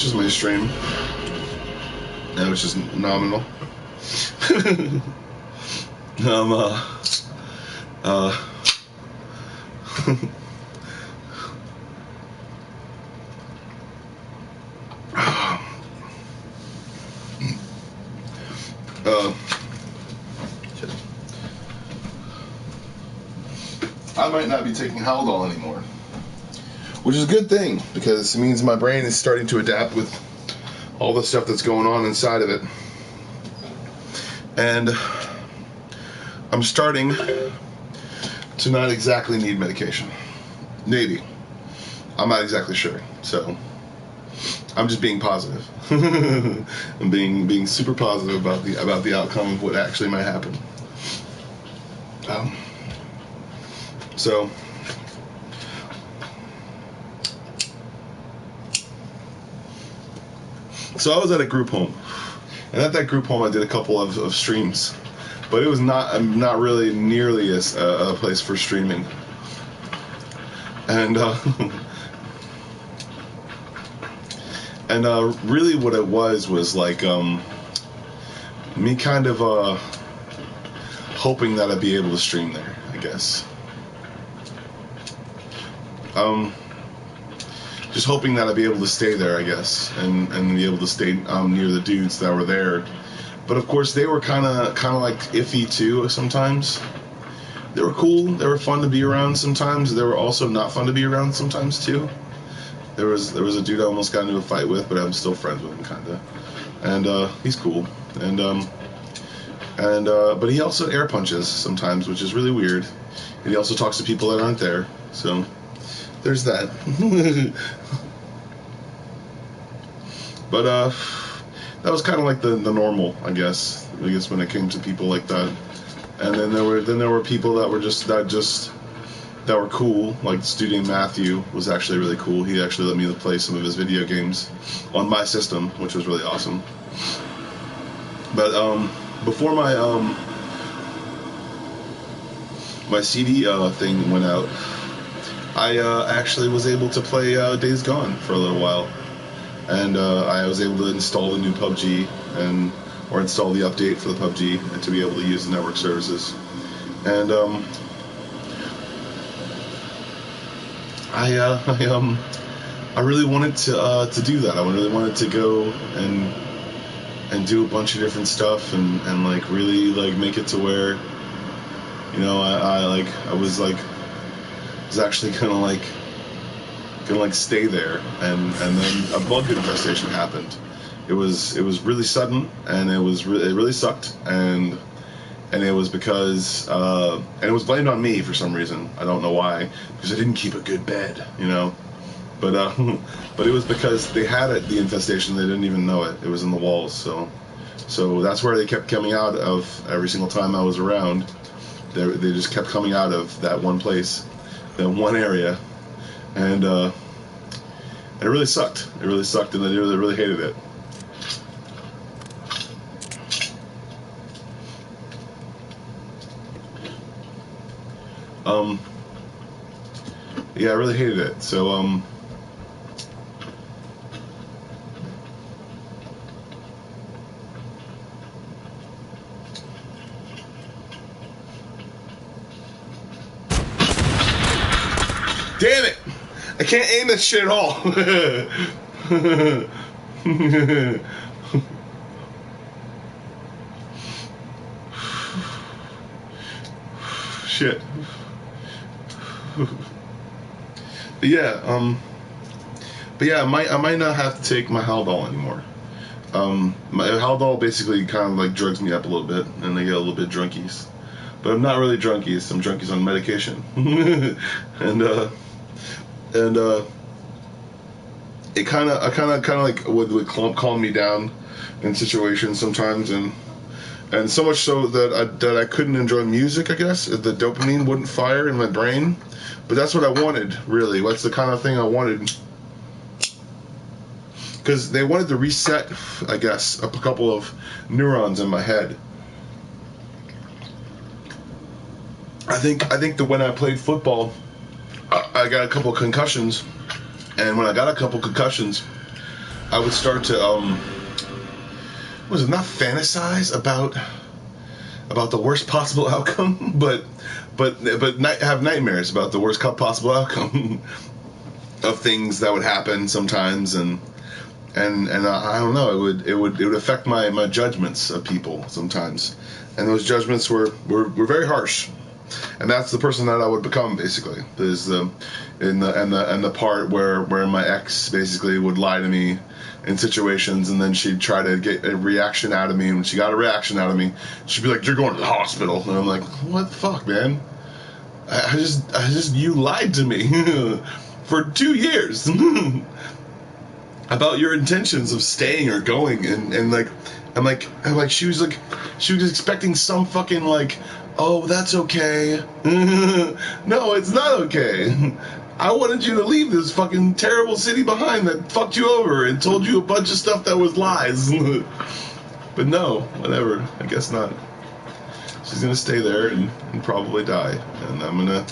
is my stream, which is nominal. I might not be taking Haldol anymore, which is a good thing because it means my brain is starting to adapt with all the stuff that's going on inside of it, and I'm starting to not exactly need medication. Maybe. I'm not exactly sure. So I'm just being positive. I'm being super positive about the outcome of what actually might happen. So I was at a group home, and at that group home I did a couple of streams, but it was not really nearly as a place for streaming. And really what it was like me kind of hoping that I'd be able to stream there, I guess. Just hoping that I'd be able to stay there, I guess, and be able to stay near the dudes that were there. But of course, they were kind of like iffy too. Sometimes they were cool, they were fun to be around. Sometimes they were also not fun to be around. Sometimes too. There was a dude I almost got into a fight with, but I'm still friends with him, kinda. And he's cool. But he also air punches sometimes, which is really weird. And he also talks to people that aren't there. So there's that. But that was kind of like the normal, I guess when it came to people like that. And then there were people that were that were cool. Like student Matthew was actually really cool. He actually let me play some of his video games on my system, which was really awesome. But before my my CD thing went out, I actually was able to play Days Gone for a little while, and I was able to install the new PUBG or install the update for the PUBG and to be able to use the network services. And I really wanted to do that. I really wanted to go and do a bunch of different stuff and like really like make it to where, you know, I was actually gonna stay there, and then a bug infestation happened. It was really sudden, and it really sucked, and it was because and it was blamed on me for some reason. I don't know why, because I didn't keep a good bed, you know. But it was because they had the infestation. They didn't even know it. It was in the walls. So that's where they kept coming out of every single time I was around. They just kept coming out of that one place, that one area, and it really sucked. It really sucked, and I really hated it. Yeah, I really hated it. So damn it! I can't aim this shit at all. Shit. But yeah, I might not have to take my Haldol anymore. My Haldol basically kind of like drugs me up a little bit, and I get a little bit drunkies. But I'm not really drunkies. I'm drunkies on medication. and it kind of like would calm me down in situations sometimes, and so much so that I couldn't enjoy music. I guess the dopamine wouldn't fire in my brain, but that's what I wanted. Really, that's the kind of thing I wanted, because they wanted to reset, I guess, a couple of neurons in my head. I think that when I played football, I got a couple of concussions, and when I got a couple concussions, I would start to was it not fantasize about the worst possible outcome, but have nightmares about the worst possible outcome of things that would happen sometimes, and I don't know, it would affect my judgments of people sometimes, and those judgments were very harsh, and that's the person that I would become basically. Is the part where my ex basically would lie to me in situations, and then she'd try to get a reaction out of me, and when she got a reaction out of me, she'd be like, "You're going to the hospital," and I'm like, "What the fuck, man? I just you lied to me for 2 years about your intentions of staying or going," and like I'm like she was expecting some fucking like, "Oh, that's okay." No, it's not okay. I wanted you to leave this fucking terrible city behind that fucked you over and told you a bunch of stuff that was lies. But no, whatever. I guess not. She's gonna stay there and probably die, and I'm gonna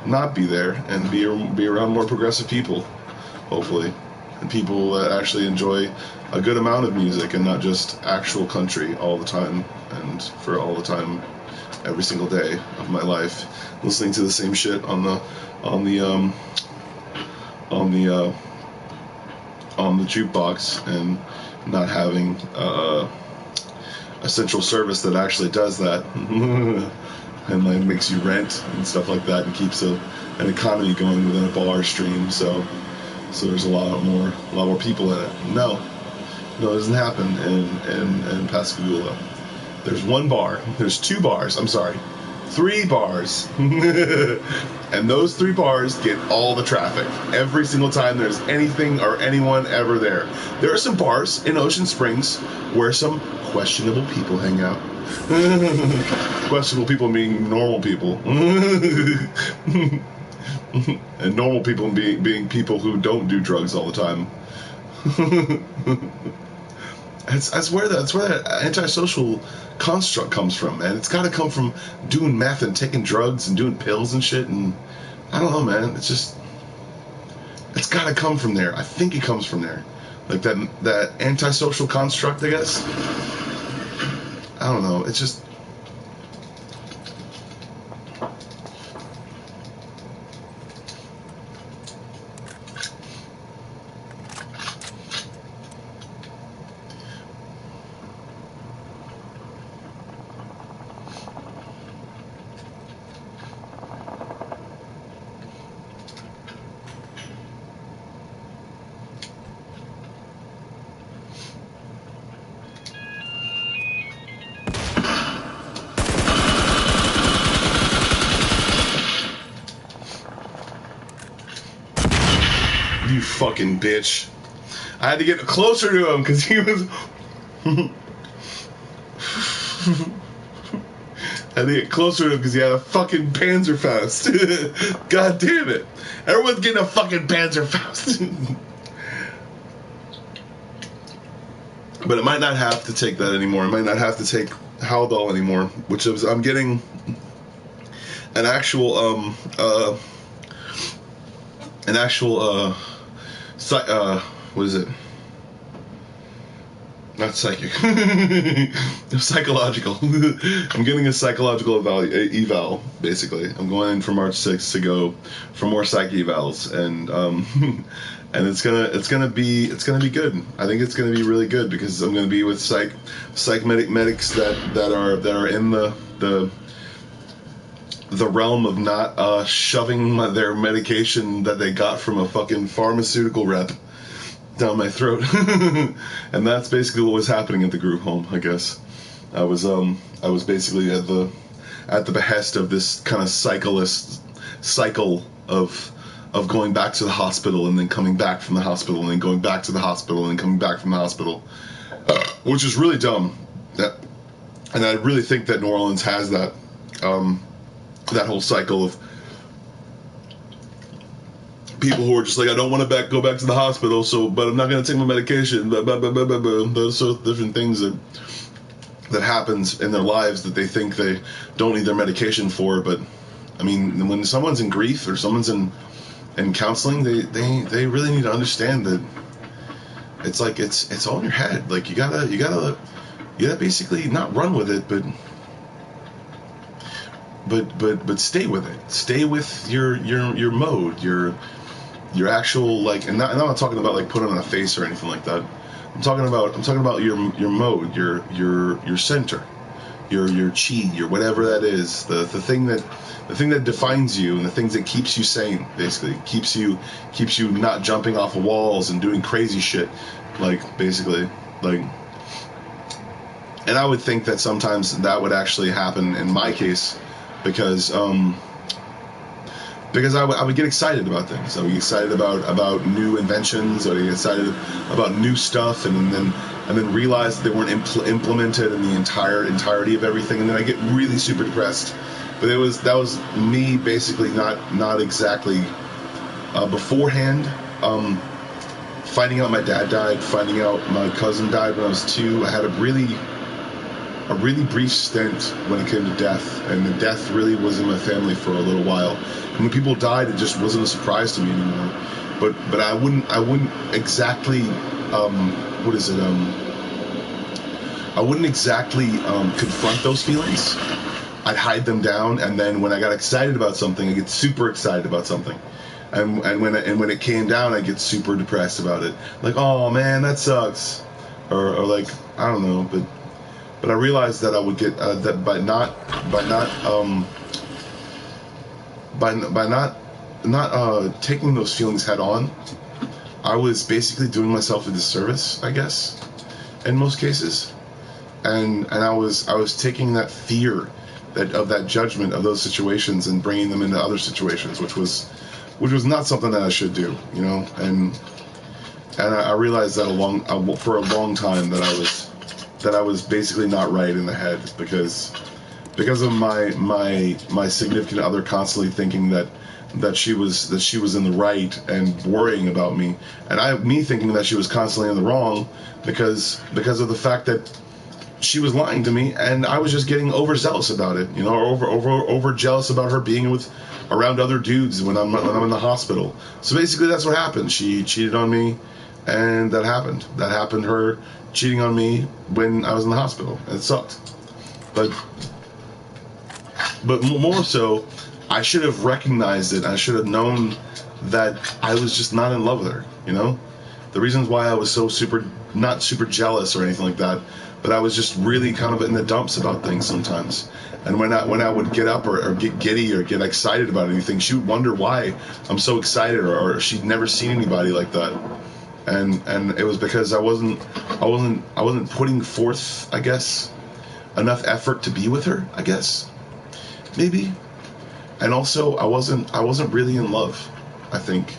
not be there and be around more progressive people, hopefully, and people that actually enjoy a good amount of music and not just actual country all the time and for all the time, every single day of my life, listening to the same shit on the jukebox and not having a central service that actually does that and like makes you rent and stuff like that and keeps an economy going within a bar stream. So there's a lot more people in it. No, it doesn't happen in Pascagoula. There's one bar. There's 2 bars. I'm sorry. 3 bars. And those 3 bars get all the traffic every single time there's anything or anyone ever there. There are some bars in Ocean Springs where some questionable people hang out. Questionable people meaning normal people. And normal people being people who don't do drugs all the time. That's where that antisocial construct comes from, man. It's got to come from doing meth and taking drugs and doing pills and shit, and I don't know, man. It's got to come from there. I think it comes from there, like that antisocial construct, I guess. I don't know. It's just. You fucking bitch. I had to get closer to him because he was... I had to get closer to him because he had a fucking Panzerfaust. God damn it. Everyone's getting a fucking Panzerfaust. But it might not have to take that anymore. It might not have to take Haldol anymore, which is... I'm getting an actual... what is it? Not psychic. Psychological. I'm getting a psychological eval, basically. I'm going in for March 6th to go for more psych evals, and and it's gonna be good. I think it's gonna be really good because I'm gonna be with psych medics that are in the realm of not shoving their medication that they got from a fucking pharmaceutical rep down my throat. And that's basically what was happening at the group home, I guess. I was basically at the behest of this kind of cycle of going back to the hospital and then coming back from the hospital and then going back to the hospital and then coming back from the hospital, which is really dumb. And I really think that New Orleans has that whole cycle of people who are just like, I don't want to go back to the hospital, but I'm not going to take my medication. Those sort of different things that happens in their lives that they think they don't need their medication for. But I mean, when someone's in grief or someone's in counseling, they really need to understand that it's like it's all in your head. Like you gotta basically not run with it, but stay with it. Stay with your mode, your actual, like, and I'm not talking about like putting on a face or anything like that. I'm talking about your mode, your center, your chi, your whatever that is, the thing that defines you, and the things that keeps you sane, basically keeps you not jumping off of walls and doing crazy shit, like, basically, like. And I would think that sometimes that would actually happen in my case, because I would get excited about things. I would get excited about new inventions. I would get excited about new stuff, and then realize that they weren't implemented in the entirety of everything, and then I get really super depressed. But that was me basically not exactly beforehand. Finding out my dad died, finding out my cousin died when I was 2. I had a really brief stint when it came to death, and the death really was in my family for a little while. And when people died, it just wasn't a surprise to me anymore. But I wouldn't exactly I wouldn't exactly confront those feelings. I'd hide them down, and then when I got excited about something, I get super excited about something. And when it came down, I get super depressed about it. Like, oh man, that sucks, or like, I don't know, but I realized that I would get that by not taking those feelings head on, I was basically doing myself a disservice, I guess, in most cases, and I was taking that fear of that judgment of those situations and bringing them into other situations, which was not something that I should do, you know, and I realized that for a long time that I was basically not right in the head, because of my significant other constantly thinking that she was in the right and worrying about me, and me thinking that she was constantly in the wrong because of the fact that she was lying to me, and I was just getting overzealous about it, you know, over jealous about her being around other dudes when I'm in the hospital. So basically that's what happened. She cheated on me, and that happened. Her cheating on me when I was in the hospital. And it sucked. But more so, I should have recognized it. I should have known that I was just not in love with her, you know? The reasons why I was so not super jealous or anything like that, but I was just really kind of in the dumps about things sometimes. And when I would get up or get giddy or get excited about anything, she would wonder why I'm so excited, or she'd never seen anybody like that. And it was because I wasn't putting forth, I guess, enough effort to be with her, I guess, maybe. And also I wasn't really in love. I think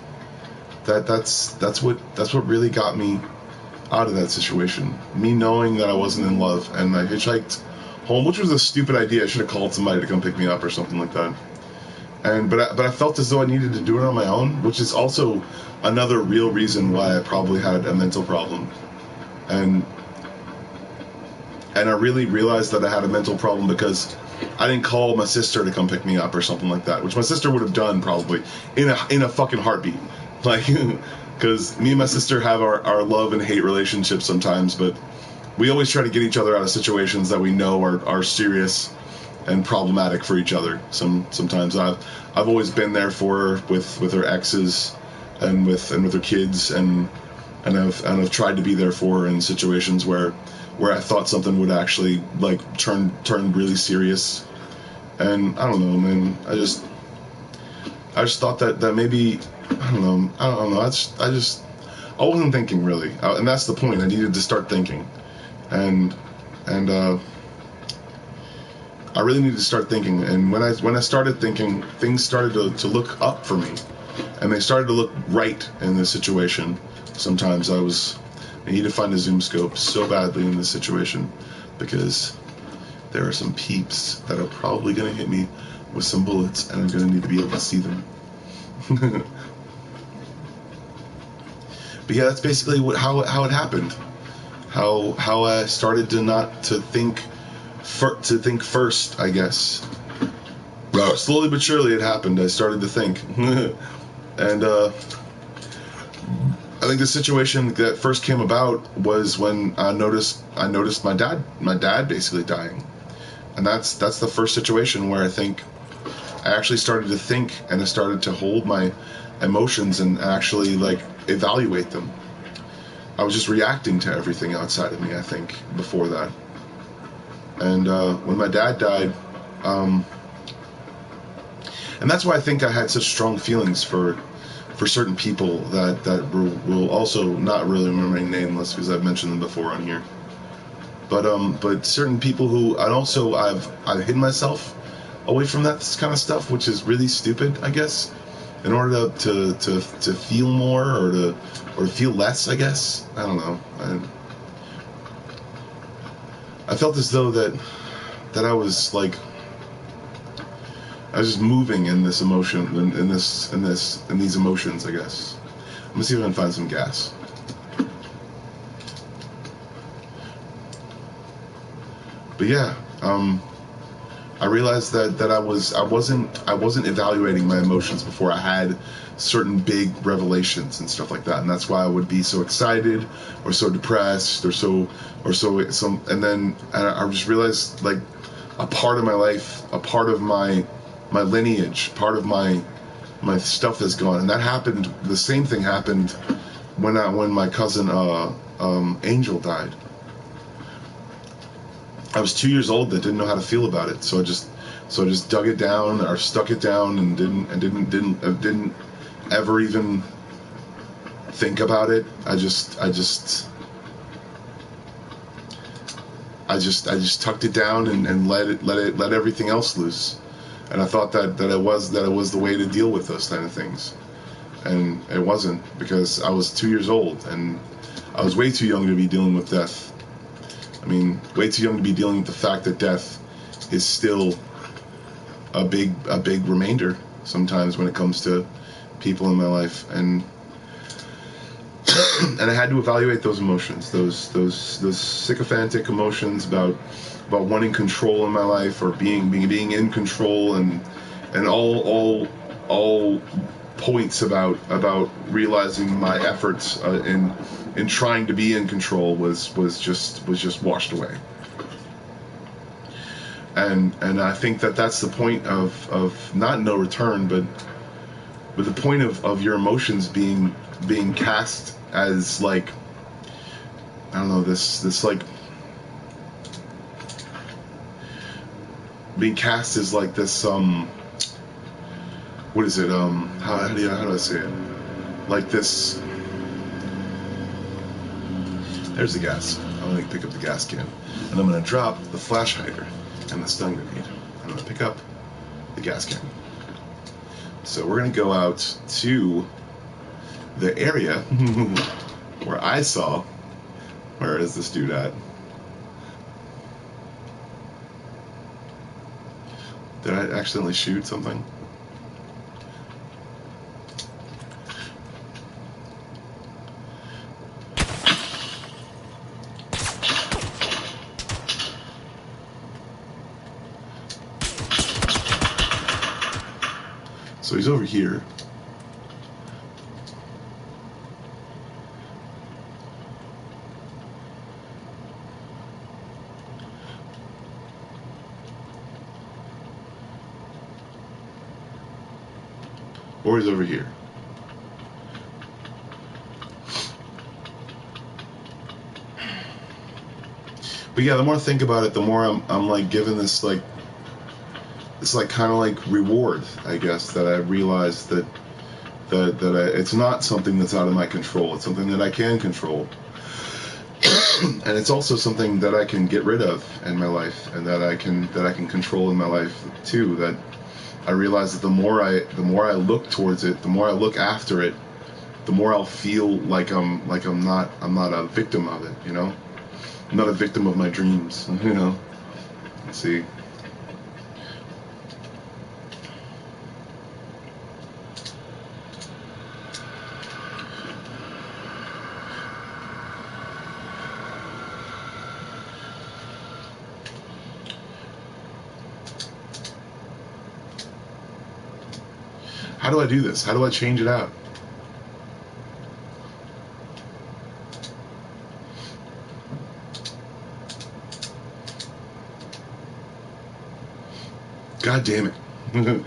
that's what really got me out of that situation. Me knowing that I wasn't in love, and I hitchhiked home, which was a stupid idea. I should have called somebody to come pick me up or something like that. But I felt as though I needed to do it on my own, which is also another real reason why I probably had a mental problem. And I really realized that I had a mental problem because I didn't call my sister to come pick me up or something like that, which my sister would have done probably in a fucking heartbeat. Like, because me and my sister have our love and hate relationships sometimes, but we always try to get each other out of situations that we know are serious and problematic for each other. Sometimes I've always been there for her with her exes and with her kids, and I've tried to be there for her in situations where I thought something would actually like turn really serious. And I don't know, man. I just thought that maybe I don't know. I wasn't thinking really, and that's the point. I needed to start thinking, and I really needed to start thinking. And when I started thinking, things started to look up for me, and they started to look right in this situation. Sometimes I need to find a zoom scope so badly in this situation, because there are some peeps that are probably going to hit me with some bullets, and I'm going to need to be able to see them. But yeah, that's basically how it happened. How I started to think first, I guess. Slowly but surely it happened. I started to think, and I think the situation that first came about was when I noticed my dad basically dying, and that's the first situation where I think I actually started to think, and I started to hold my emotions and actually like evaluate them. I was just reacting to everything outside of me, I think, before that. And when my dad died, and that's why I think I had such strong feelings for certain people that will also not really remain nameless because I've mentioned them before on here. But certain people who, and also I've hidden myself away from that kind of stuff, which is really stupid, I guess, in order to feel more or to feel less, I guess. I don't know. I felt as though that I was like, I was just moving in this emotion, in these emotions, I guess. I'm gonna see if I can find some gas. But yeah, I realized that I wasn't evaluating my emotions before I had certain big revelations and stuff like that, and that's why I would be so excited or so depressed or so and then I just realized like a part of my life, a part of my lineage, part of my stuff is gone. And that happened, the same thing happened when my cousin Angel died. I was 2 years old that didn't know how to feel about it, so I just dug it down or stuck it down and didn't ever even think about it. I just tucked it down and let everything else loose. And I thought that it was the way to deal with those kind of things, and it wasn't, because I was 2 years old and I was way too young to be dealing with death. I mean, way too young to be dealing with the fact that death is still a big remainder sometimes when it comes to people in my life, and and I had to evaluate those emotions, those sycophantic emotions about wanting control in my life, or being in control, and all points about realizing my efforts in trying to be in control was just washed away. And I think that's the point of not no return, but the point of your emotions being cast as like, I don't know, this like being cast as like this what is it, how do I say it, like this. There's the gas. I'm gonna pick up the gas can, and I'm gonna drop the flash hider and the stun grenade. I'm gonna pick up the gas can. So we're gonna go out to the area where I saw, where is this dude at? Did I accidentally shoot something? So he's over here. Or he's over here. But yeah, the more I think about it, the more I'm like given this like, it's like kind of like reward, I guess, that I realized that it's not something that's out of my control. It's something that I can control, and it's also something that I can get rid of in my life, and that I can control in my life too. That I realize that the more I look towards it, the more I look after it, the more I'll feel like I'm not a victim of it. You know, I'm not a victim of my dreams. You know, let's see. How do I do this? How do I change it out? God damn it. I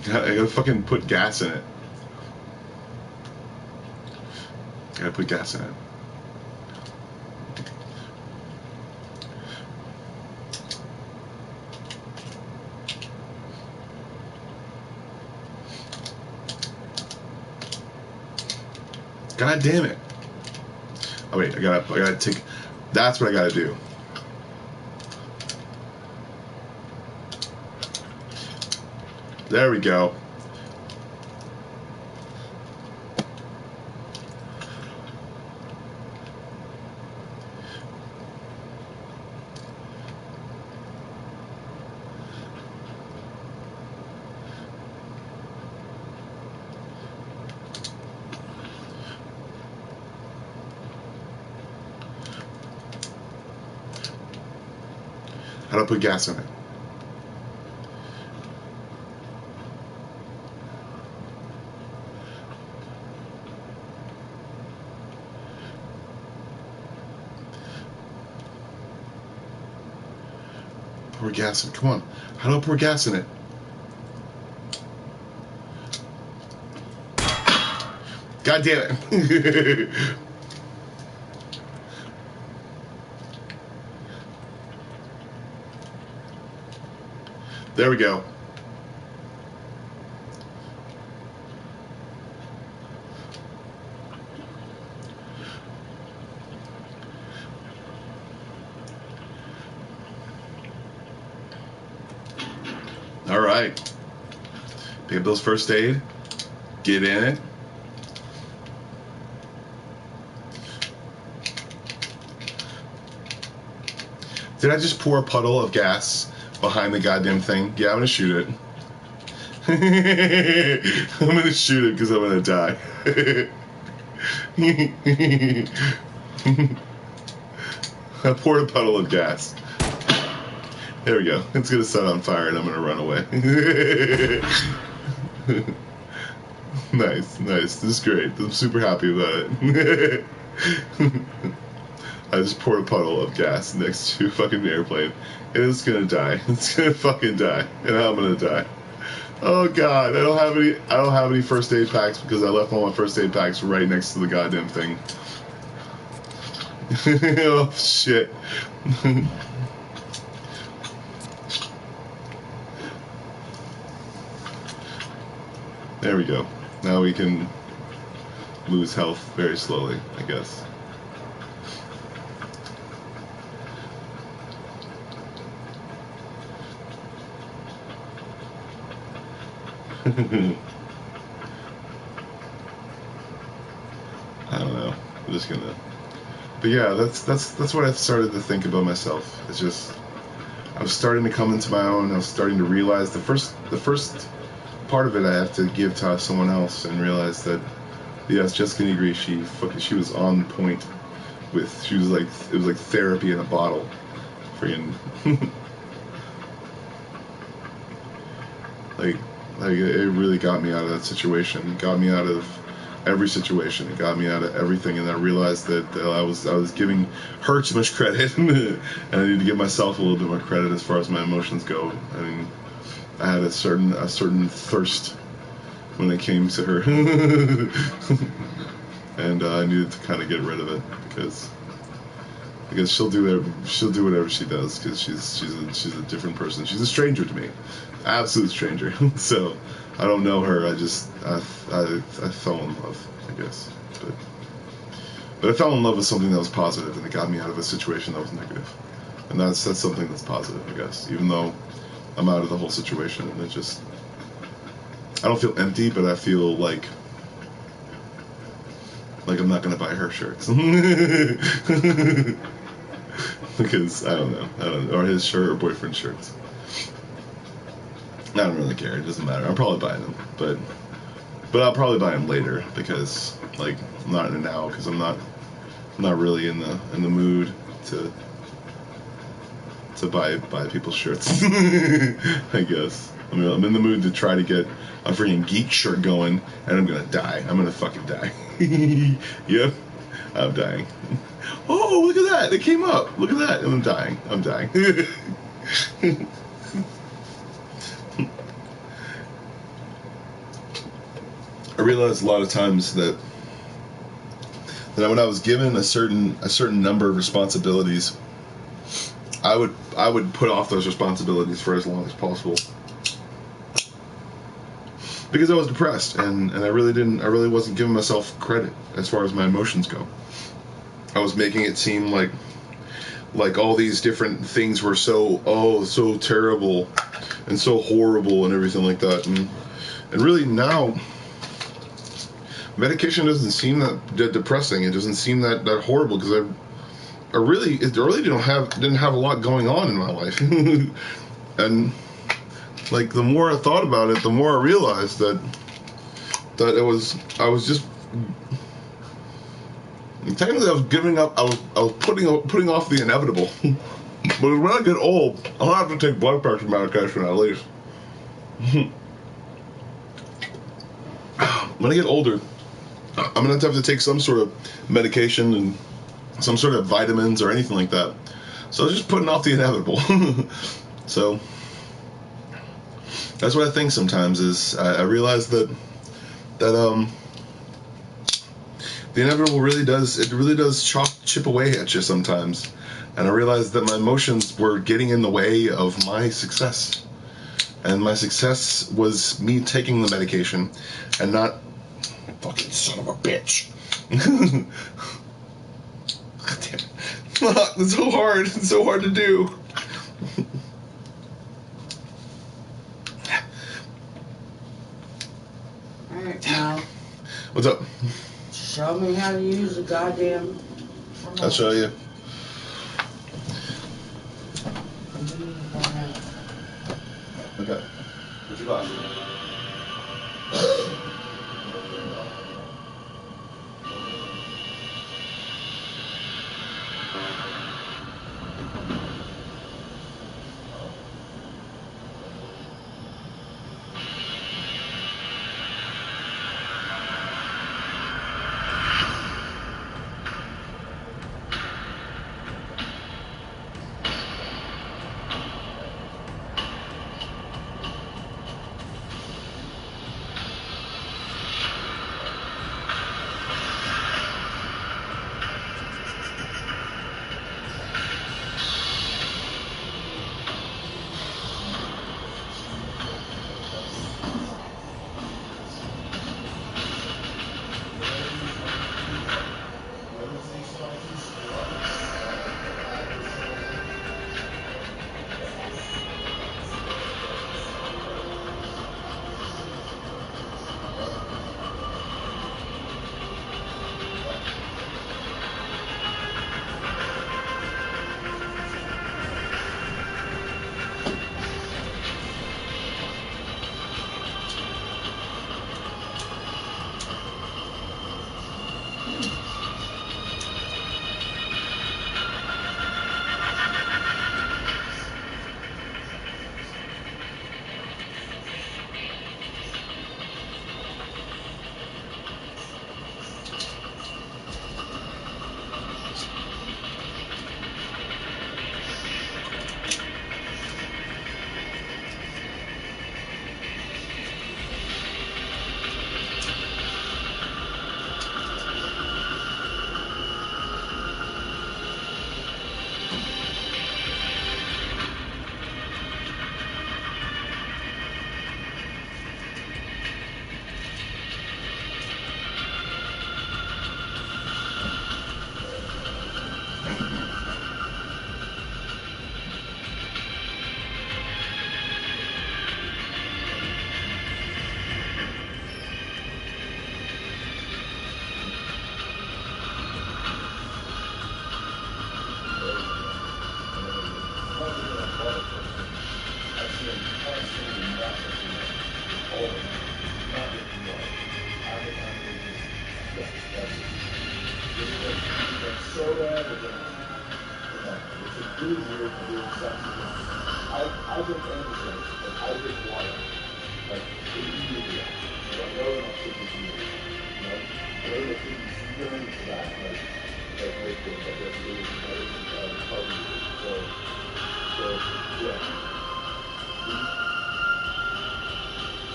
gotta fucking put gas in it. Gotta put gas in it. God damn it. Oh wait, I gotta take, that's what I gotta do. There we go. How do I put gas in it? Pour gas in it. Come on. How do I pour gas in it? God damn it. There we go. All right. Pick up those first aid. Get in it. Did I just pour a puddle of gas behind the goddamn thing? Yeah, I'm gonna shoot it. I'm gonna shoot it because I'm gonna die. I poured a puddle of gas. There we go. It's gonna set on fire and I'm gonna run away. Nice, nice. This is great. I'm super happy about it. I just poured a puddle of gas next to a fucking airplane. And it's gonna die. It's gonna fucking die. And I'm gonna die. Oh god, I don't have any first aid packs because I left all my first aid packs right next to the goddamn thing. Oh shit. There we go. Now we can lose health very slowly, I guess. I don't know. I'm just gonna. But yeah, that's what I started to think about myself. It's just I was starting to come into my own. I was starting to realize the first part of it I have to give to someone else and realize that yes, Jessica Negri, she was on point with. She was like, it was like therapy in a bottle. Freaking. like it really got me out of that situation. It got me out of every situation. It got me out of everything, and I realized that I was giving her too much credit, and I need to give myself a little bit more credit as far as my emotions go. I mean, I had a certain thirst when it came to her, and I needed to kind of get rid of it because she'll do whatever she does because she's a different person. She's a stranger to me, absolute stranger. So I don't know her. I fell in love, I guess, but I fell in love with something that was positive, and it got me out of a situation that was negative, and that's something that's positive, I guess, even though I'm out of the whole situation, and I don't feel empty, but I feel like I'm not gonna buy her shirts because I don't know, or his shirt or boyfriend's shirts. I don't really care. It doesn't matter. I'm probably buying them, but I'll probably buy them later because like not in now because I'm not really in the mood to buy people's shirts. I guess. I mean, I'm in the mood to try to get a freaking geek shirt going, and I'm gonna die. I'm gonna fucking die. Yep, I'm dying. Oh, look at that! It came up. Look at that. I'm dying. I'm dying. I realized a lot of times that when I was given a certain number of responsibilities, I would put off those responsibilities for as long as possible because I was depressed and I really wasn't giving myself credit as far as my emotions go. I was making it seem like all these different things were so terrible and so horrible and everything like that, and really now medication doesn't seem that depressing. It doesn't seem that horrible because I really didn't have a lot going on in my life. And like the more I thought about it, the more I realized that I was just technically I was giving up. I was putting off the inevitable. But when I get old, I'll have to take blood pressure medication at least. When I get older, I'm gonna have to take some sort of medication and some sort of vitamins or anything like that. So I was just putting off the inevitable. So that's what I think sometimes is I realize that the inevitable really does chip away at you sometimes. And I realized that my emotions were getting in the way of my success. And my success was me taking the medication and not fucking son of a bitch. God damn it. It's so hard. It's so hard to do. Alright, now. What's up? Show me how to use the goddamn remote. I'll show you. Okay. What's your glasses?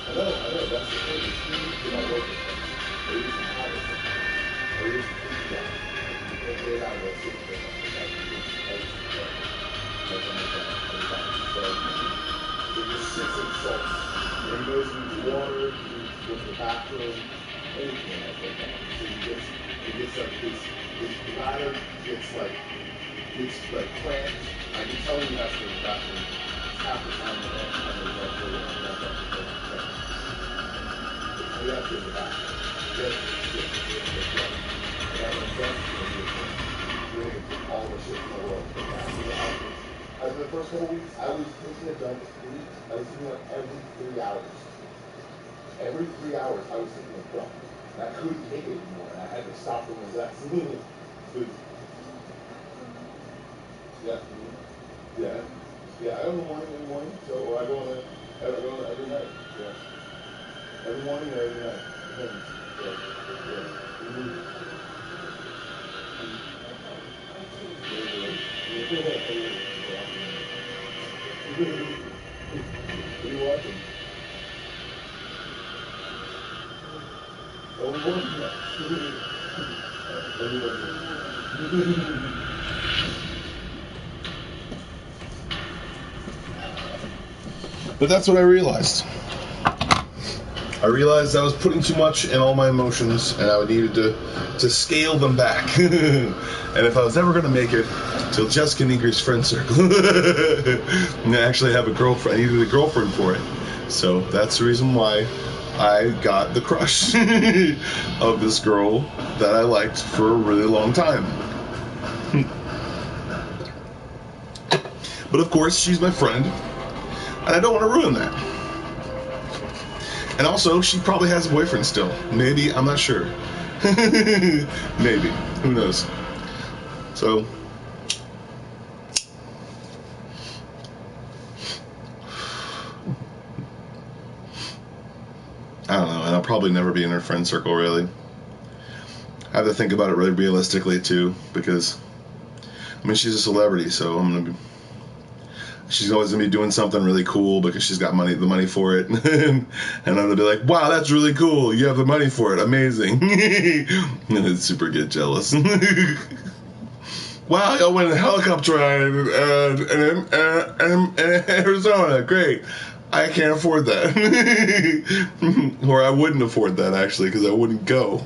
I know, that's the thing. It's easy to not work with them. used to have it sometimes. I used to think that. You can't get it out of that system. So it just sits and sulks. And he goes into water, he goes to the bathroom, anything like that. So he gets like his bladder gets like cramped. I can tell he has to go to the bathroom half the time that I'm going to go to the bathroom. So he has to go to the bathroom. Yes. And I went down to all the shit in the world. As the first couple weeks, I was taking a dump I was taking it every 3 hours. Every 3 hours, I was taking a dump. And I couldn't take it anymore. And I had to stop doing that. Yeah. Yeah. Yeah, I go in the morning, so I go in every night. Yeah. Every morning or every night. What are you watching? But that's what I realized. I realized I was putting too much in all my emotions, and I needed to scale them back. And if I was ever going to make it till Jessica Negri's friend circle, and I actually have a girlfriend, I needed a girlfriend for it. So that's the reason why I got the crush of this girl that I liked for a really long time. But of course, she's my friend, and I don't want to ruin that. And also, she probably has a boyfriend still. Maybe, I'm not sure. Maybe. Who knows? So, I don't know, and I'll probably never be in her friend circle, really. I have to think about it really realistically, too, because, I mean, she's a celebrity, so she's always going to be doing something really cool because she's got the money for it. And I'm going to be like, wow, that's really cool. You have the money for it. Amazing. And I'd super get jealous. Wow, I went in a helicopter ride in Arizona. Great. I can't afford that. Or I wouldn't afford that, actually, because I wouldn't go.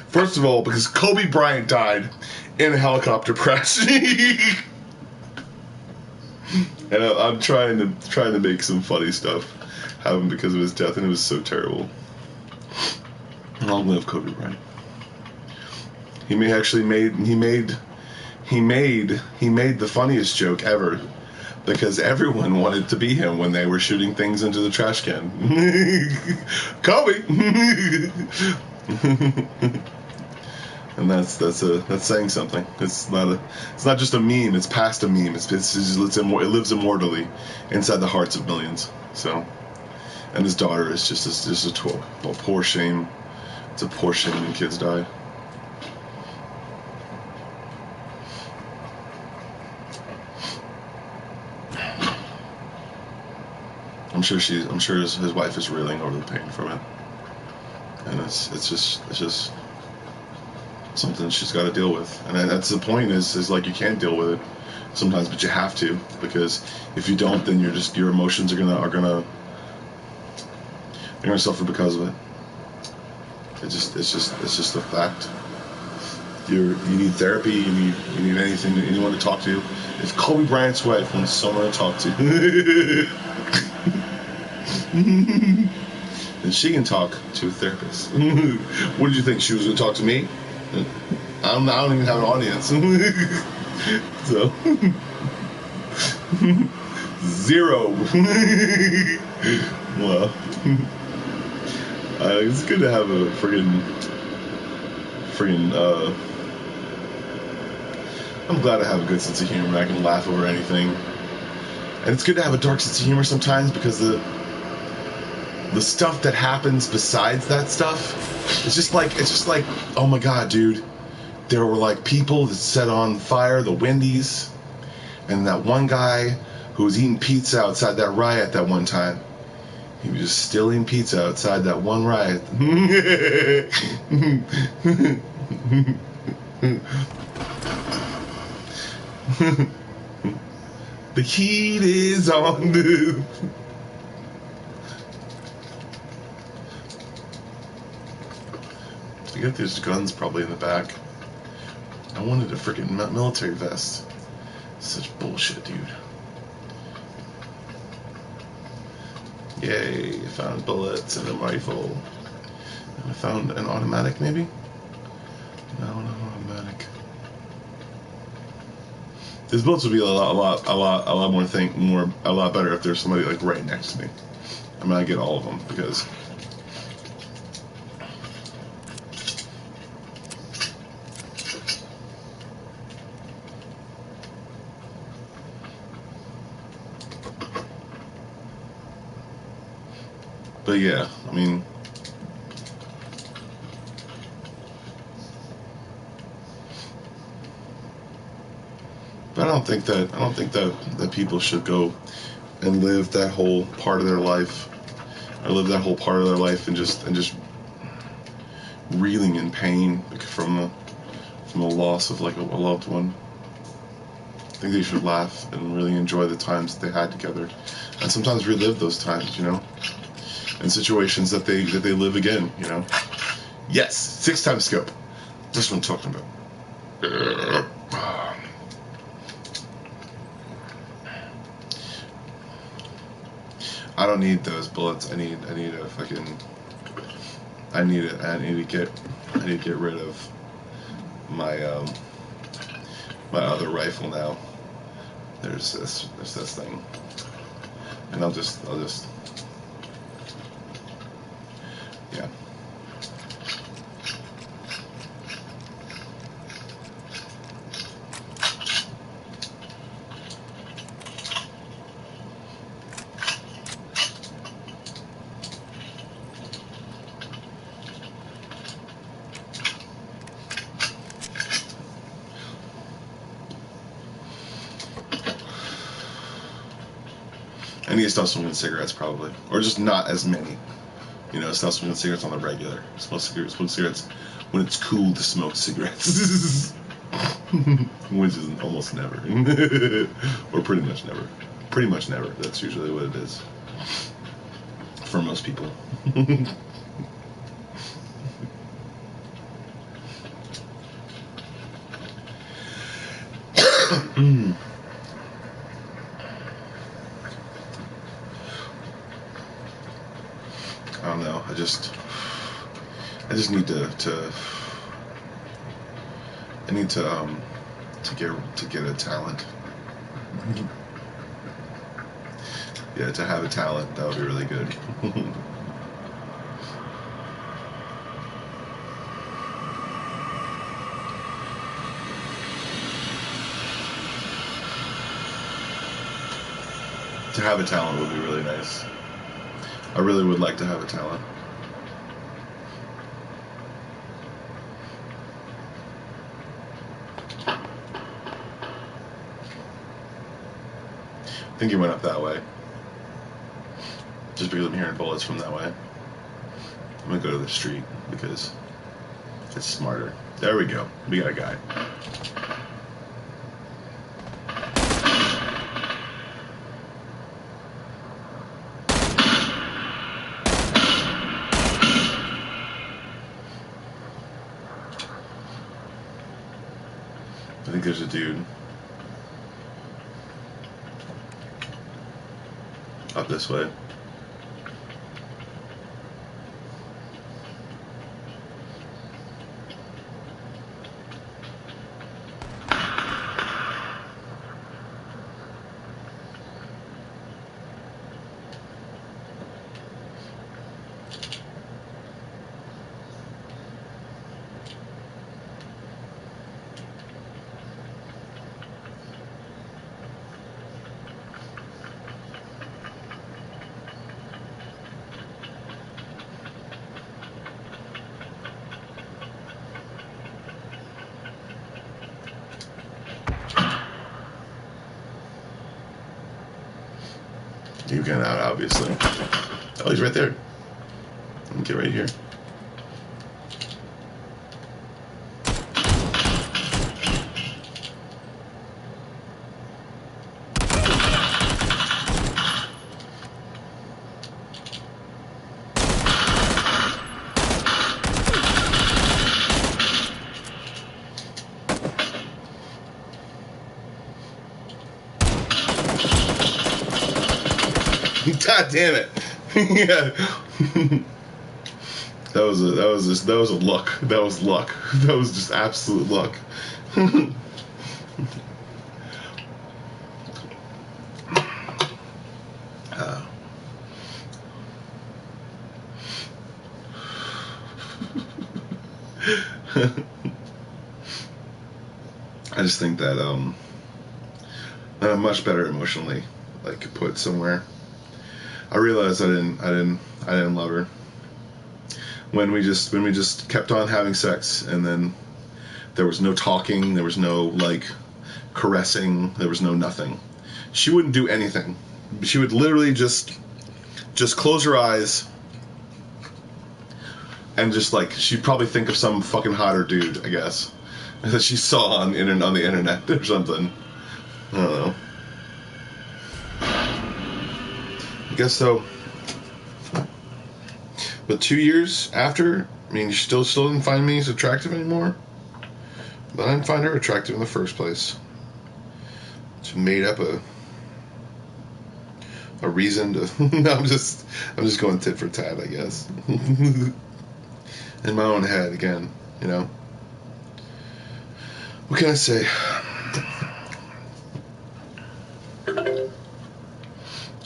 First of all, because Kobe Bryant died in a helicopter crash. And I'm trying to make some funny stuff happen because of his death, and it was so terrible. Long live Kobe Bryant. He made the funniest joke ever because everyone wanted to be him when they were shooting things into the trash can. Kobe. And that's saying something. It's not just a meme. It's past a meme. It lives immortally inside the hearts of millions. So, and his daughter is just a poor shame. It's a poor shame when kids die. I'm sure his wife is reeling over the pain from it, and it's just something she's got to deal with. And that's the point is like you can't deal with it sometimes, but you have to, because if you don't, then your emotions are gonna suffer because of it. It's just a fact. You need therapy. You need anyone to talk to. If Kobe Bryant's wife wants someone to talk to, then she can talk to a therapist. What did you think? She was going to talk to me? I don't even have an audience. So, 0. Well, it's good to have a friggin' I'm glad I have a good sense of humor. I can laugh over anything. And it's good to have a dark sense of humor sometimes, because the stuff that happens besides that stuff, it's just like, oh my god, dude, there were like people that set on fire the Wendy's, and that one guy who was eating pizza outside that riot that one time, He was just stealing pizza outside that one riot. The heat is on, dude. I got these guns probably in the back. I wanted a freaking military vest. Such bullshit, dude. Yay, I found bullets and a rifle. I found an automatic, maybe? No, not automatic. These bullets would be a lot better if there's somebody like right next to me. I'm gonna get all of them because. But yeah, I mean. But I don't think that people should go and live that whole part of their life, or live that whole part of their life and just reeling in pain from the loss of like a loved one. I think they should laugh and really enjoy the times that they had together, and sometimes relive those times, you know, in situations that they live again, you know. Yes, 6 times scope. That's what I'm talking about. I don't need those bullets. I need a fucking. I need to get rid of my my other rifle now. There's this thing, and I'll just yeah. I need to stop smoking cigarettes probably, or just not as many. You know, stop smoking cigarettes on the regular. Smoke cigarettes when it's cool to smoke cigarettes, which is almost never, or pretty much never. Pretty much never. That's usually what it is for most people. I don't know. I just need to get a talent. Yeah, to have a talent, that would be really good. To have a talent would be really nice. I really would like to have a talent. I think he went up that way. Just because I'm hearing bullets from that way. I'm gonna go to the street because it's smarter. There we go. We got a guy. I think there's a dude up this way. You get out, obviously. Oh, he's right there. Let me get right here. God damn it! Yeah. That was a luck. That was luck. That was just absolute luck. I just think that I'm much better emotionally, like put somewhere. I realized I didn't love her when we just kept on having sex, and then there was no talking, there was no like caressing, there was no nothing. She wouldn't do anything. She would literally just close her eyes and just like she'd probably think of some fucking hotter dude, I guess, that she saw on the internet or something. I don't know. I guess so. But 2 years after, I mean, she still didn't find me as attractive anymore. But I didn't find her attractive in the first place. She made up a reason to. No, I'm just going tit for tat, I guess. In my own head again, you know. What can I say?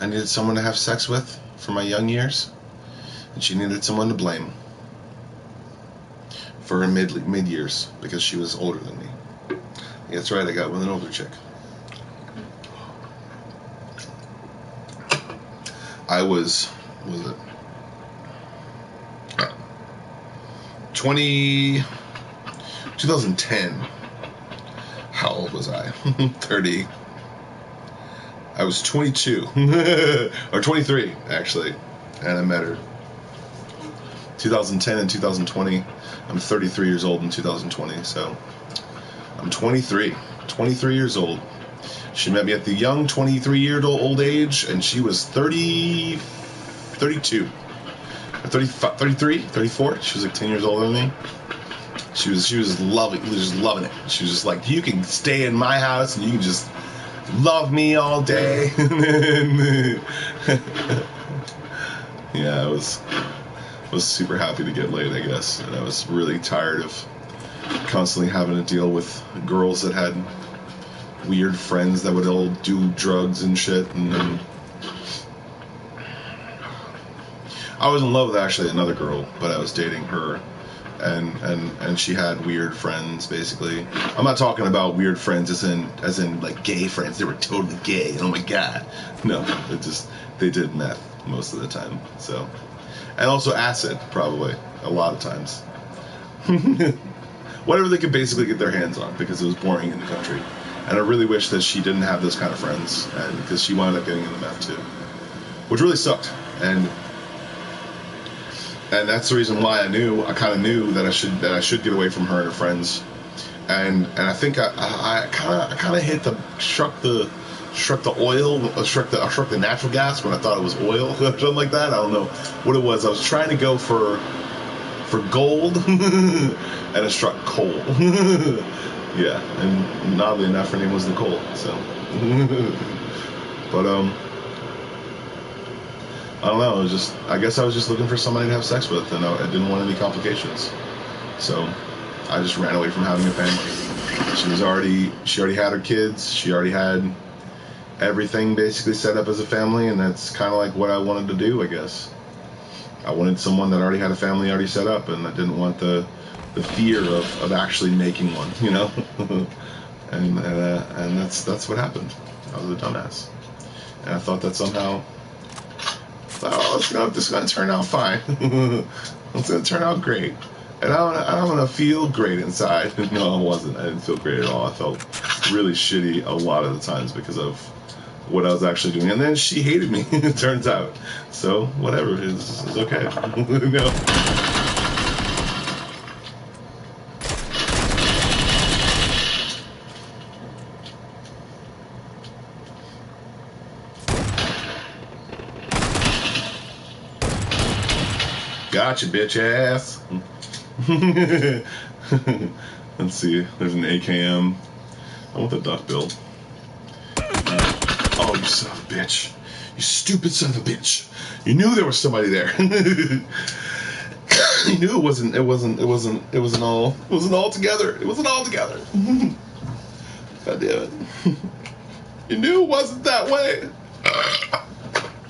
I needed someone to have sex with for my young years, and she needed someone to blame for her mid years because she was older than me. Yeah, that's right, I got with an older chick. I was it 2010. How old was I? 30. I was 22 or 23 actually, and I met her 2010 and 2020. I'm 33 years old in 2020, so I'm 23 years old. She met me at the young 23-year-old age, and she was 32, 35, 33, 34. She was like 10 years older than me. She was just loving it. She was just like, you can stay in my house and you can just love me all day. Yeah, I was super happy to get laid, I guess, and I was really tired of constantly having to deal with girls that had weird friends that would all do drugs and shit. And I was in love with actually another girl, but I was dating her, and she had weird friends. Basically, I'm not talking about weird friends as in like gay friends. They were totally gay. Oh my god, no, they did meth most of the time. So, and also acid, probably a lot of times. Whatever they could basically get their hands on, because it was boring in the country. And I really wish that she didn't have those kind of friends, and because she wound up getting into meth too, which really sucked. And that's the reason why I kind of knew that I should get away from her and her friends. And I think I kind of struck the natural gas when I thought it was oil or something like that. I don't know what it was. I was trying to go for gold, and it struck coal. Yeah, and oddly enough, her name was Nicole. So, but I don't know. I guess I was just looking for somebody to have sex with, and I didn't want any complications. So I just ran away from having a family. She already had her kids. She already had everything basically set up as a family, and that's kind of like what I wanted to do, I guess. I wanted someone that already had a family already set up, and I didn't want the fear of actually making one, you know. and that's what happened. I was a dumbass, and I thought that somehow, this is gonna turn out fine. It's gonna turn out great, and I'm gonna feel great inside. No, I wasn't. I didn't feel great at all. I felt really shitty a lot of the times because of what I was actually doing. And then she hated me, it turns out. So, whatever, it's okay. No. Gotcha, bitch ass. Let's see, there's an AKM. I want the duckbill. Oh, you son of a bitch. You stupid son of a bitch. You knew there was somebody there. You knew it wasn't all together. It wasn't all together. God damn it. You knew it wasn't that way.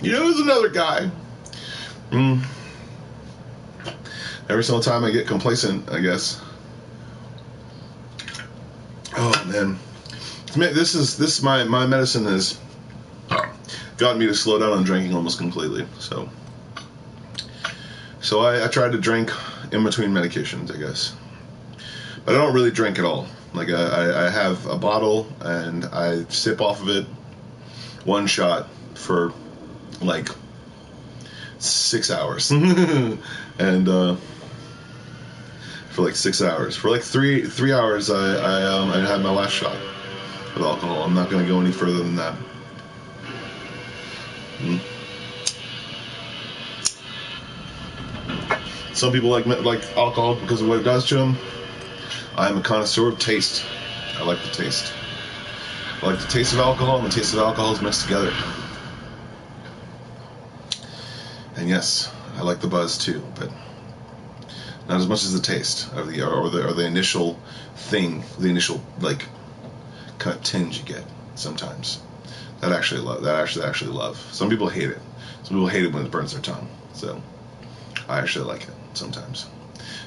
You knew it was another guy. Every single time I get complacent, I guess. Oh man. This my medicine has gotten me to slow down on drinking almost completely. So I try to drink in between medications, I guess. But I don't really drink at all. Like I have a bottle and I sip off of it, one shot for like 6 hours. And for like 6 hours. For like three hours I had my last shot with alcohol. I'm not gonna go any further than that. Some people like alcohol because of what it does to them. I'm a connoisseur of taste. I like the taste. I like the taste of alcohol, and the taste of alcohol is mixed together. And yes, I like the buzz too, but not as much as the taste of the initial thing, the initial like kind of tinge you get sometimes. That I actually love. Some people hate it. Some people hate it when it burns their tongue. So I actually like it sometimes.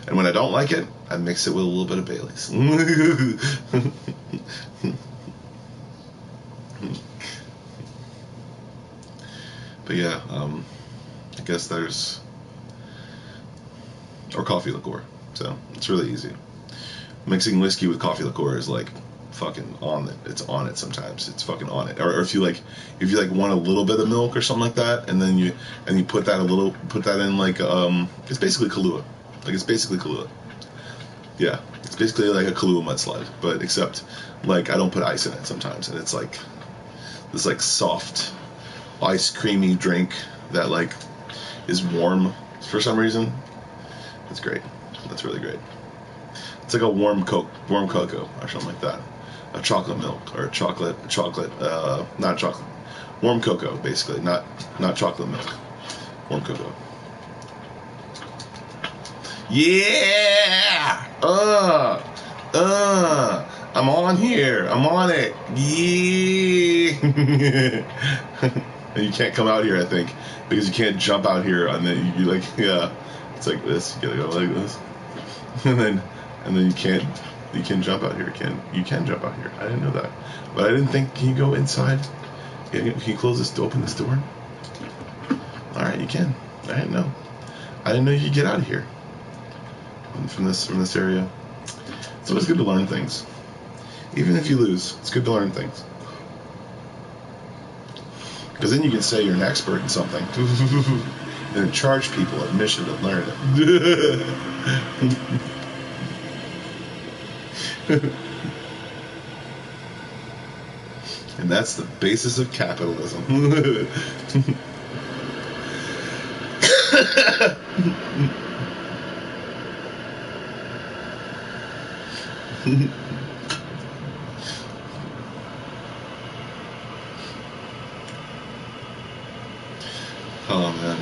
And when I don't like it, I mix it with a little bit of Bailey's. But yeah, I guess there's, or coffee liqueur. So it's really easy. Mixing whiskey with coffee liqueur is like fucking on it. It's on it sometimes. It's fucking on it. Or if you want a little bit of milk or something like that, and then you put that in like it's basically Kahlua. Like it's basically Kahlua. Yeah, it's basically like a Kahlua mudslide, but except like I don't put ice in it sometimes, and it's like this like soft, ice creamy drink that like is warm for some reason. It's great. That's really great. It's like a warm cocoa or something like that. A chocolate milk or chocolate, not chocolate. Warm cocoa, basically, not chocolate milk. Warm cocoa. Yeah! I'm on here. I'm on it. Yeah! And you can't come out here, I think, because you can't jump out here, and then you like, yeah, it's like this. You gotta go like this, and then you can't jump out here. You can jump out here. I didn't know that, but I didn't think. Can you go inside? Can you close this? Open this door. All right, you can. I didn't know. I didn't know you could get out of here from this area. It's always good to learn things, even if you lose. It's good to learn things. Because then you can say you're an expert in something and charge people admission to learn it. And that's the basis of capitalism. Oh man.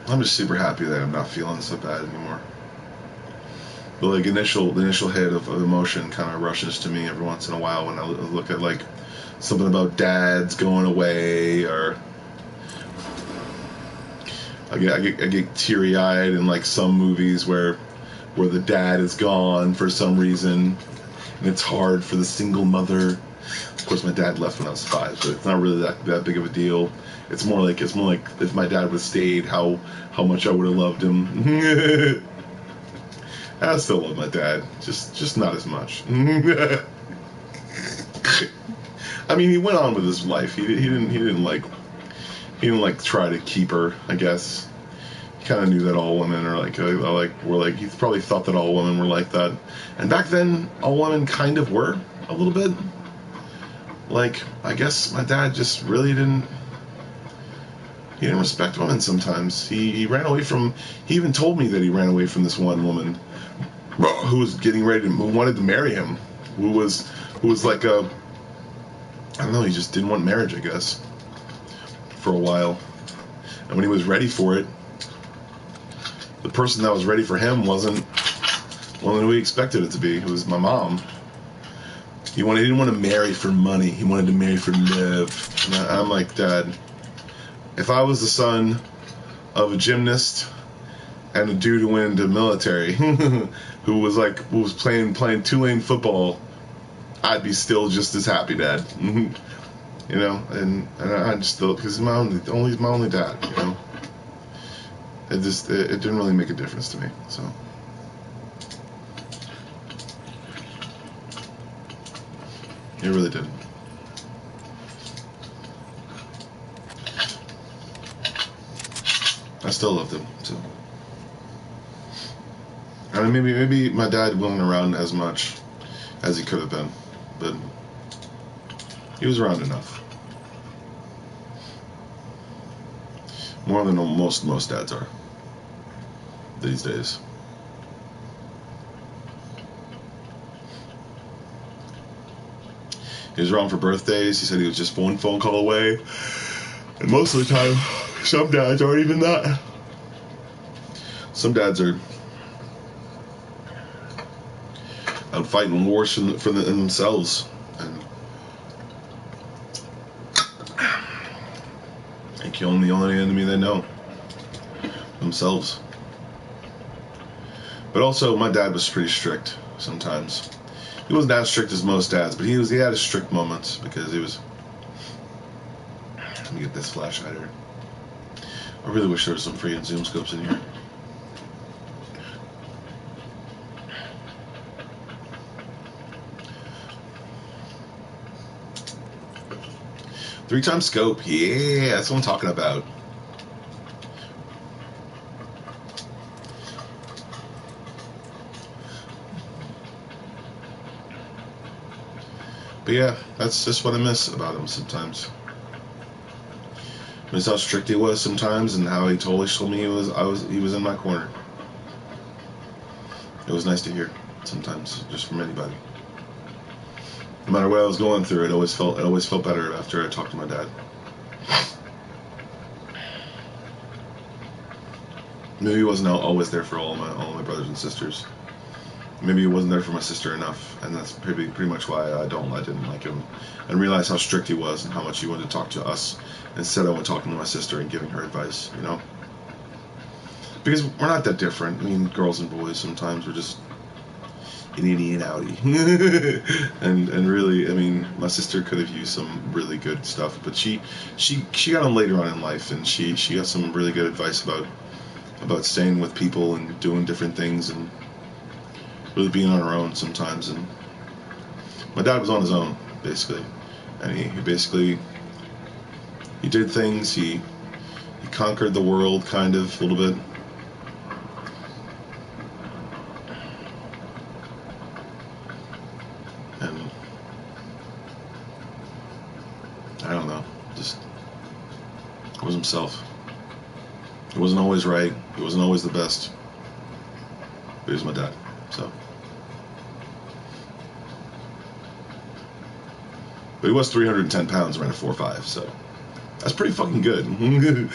I'm just super happy that I'm not feeling so bad anymore. But like the initial hit of emotion kind of rushes to me every once in a while when I look at like something about dads going away, or I get teary eyed in like some movies where the dad is gone for some reason. And it's hard for the single mother. Of course, my dad left when I was 5, so it's not really that big of a deal. It's more like if my dad would have stayed, how much I would have loved him. I still love my dad, just not as much. I mean, he went on with his life. He didn't try to keep her, I guess. He kind of knew that all women are he probably thought that all women were like that. And back then, all women kind of were a little bit. Like, I guess my dad just really didn't respect women sometimes. He ran away from, he even told me that he ran away from this one woman who was who wanted to marry him, who was like I don't know, he just didn't want marriage, I guess, for a while. And when he was ready for it, the person that was ready for him wasn't one that we expected it to be. It was my mom. He didn't want to marry for money. He wanted to marry for love. And I'm like, Dad, if I was the son of a gymnast and a dude who went into the military who was playing two-lane football, I'd be still just as happy, Dad. You know, and I just still, because he's my only dad, you know. It didn't really make a difference to me, so. It really didn't. I still loved him, so. I mean, maybe my dad wasn't around as much as he could have been, but he was around enough. More than most dads are these days. He was around for birthdays. He said he was just one phone call away. And most of the time, some dads aren't even that. Some dads are out fighting wars in themselves. And killing the only enemy they know. Themselves. But also, my dad was pretty strict sometimes. He wasn't as strict as most dads, but he had his strict moments because he was. Let me get this flashlight here. I really wish there was some freaking zoom scopes in here. Three-time scope, yeah, that's what I'm talking about. But yeah, that's just what I miss about him sometimes. I miss how strict he was sometimes, and how he totally told me he was in my corner. It was nice to hear sometimes, just from anybody. No matter what I was going through, it always felt better after I talked to my dad. Maybe he wasn't always there for all my brothers and sisters. Maybe he wasn't there for my sister enough, and that's pretty much why I didn't like him, and realized how strict he was and how much he wanted to talk to us instead of talking to my sister and giving her advice, you know? Because we're not that different. I mean, girls and boys sometimes we're just an innie and outie. and really, I mean, my sister could have used some really good stuff, but she got on later on in life, and she got some really good advice about staying with people and doing different things and really being on her own sometimes. And my dad was on his own, basically, and he did things. He conquered the world, kind of, a little bit. And I don't know, just was himself. He wasn't always right. He wasn't always the best. But he was my dad, so. But he was 310 pounds, ran a 4.5, so that's pretty fucking good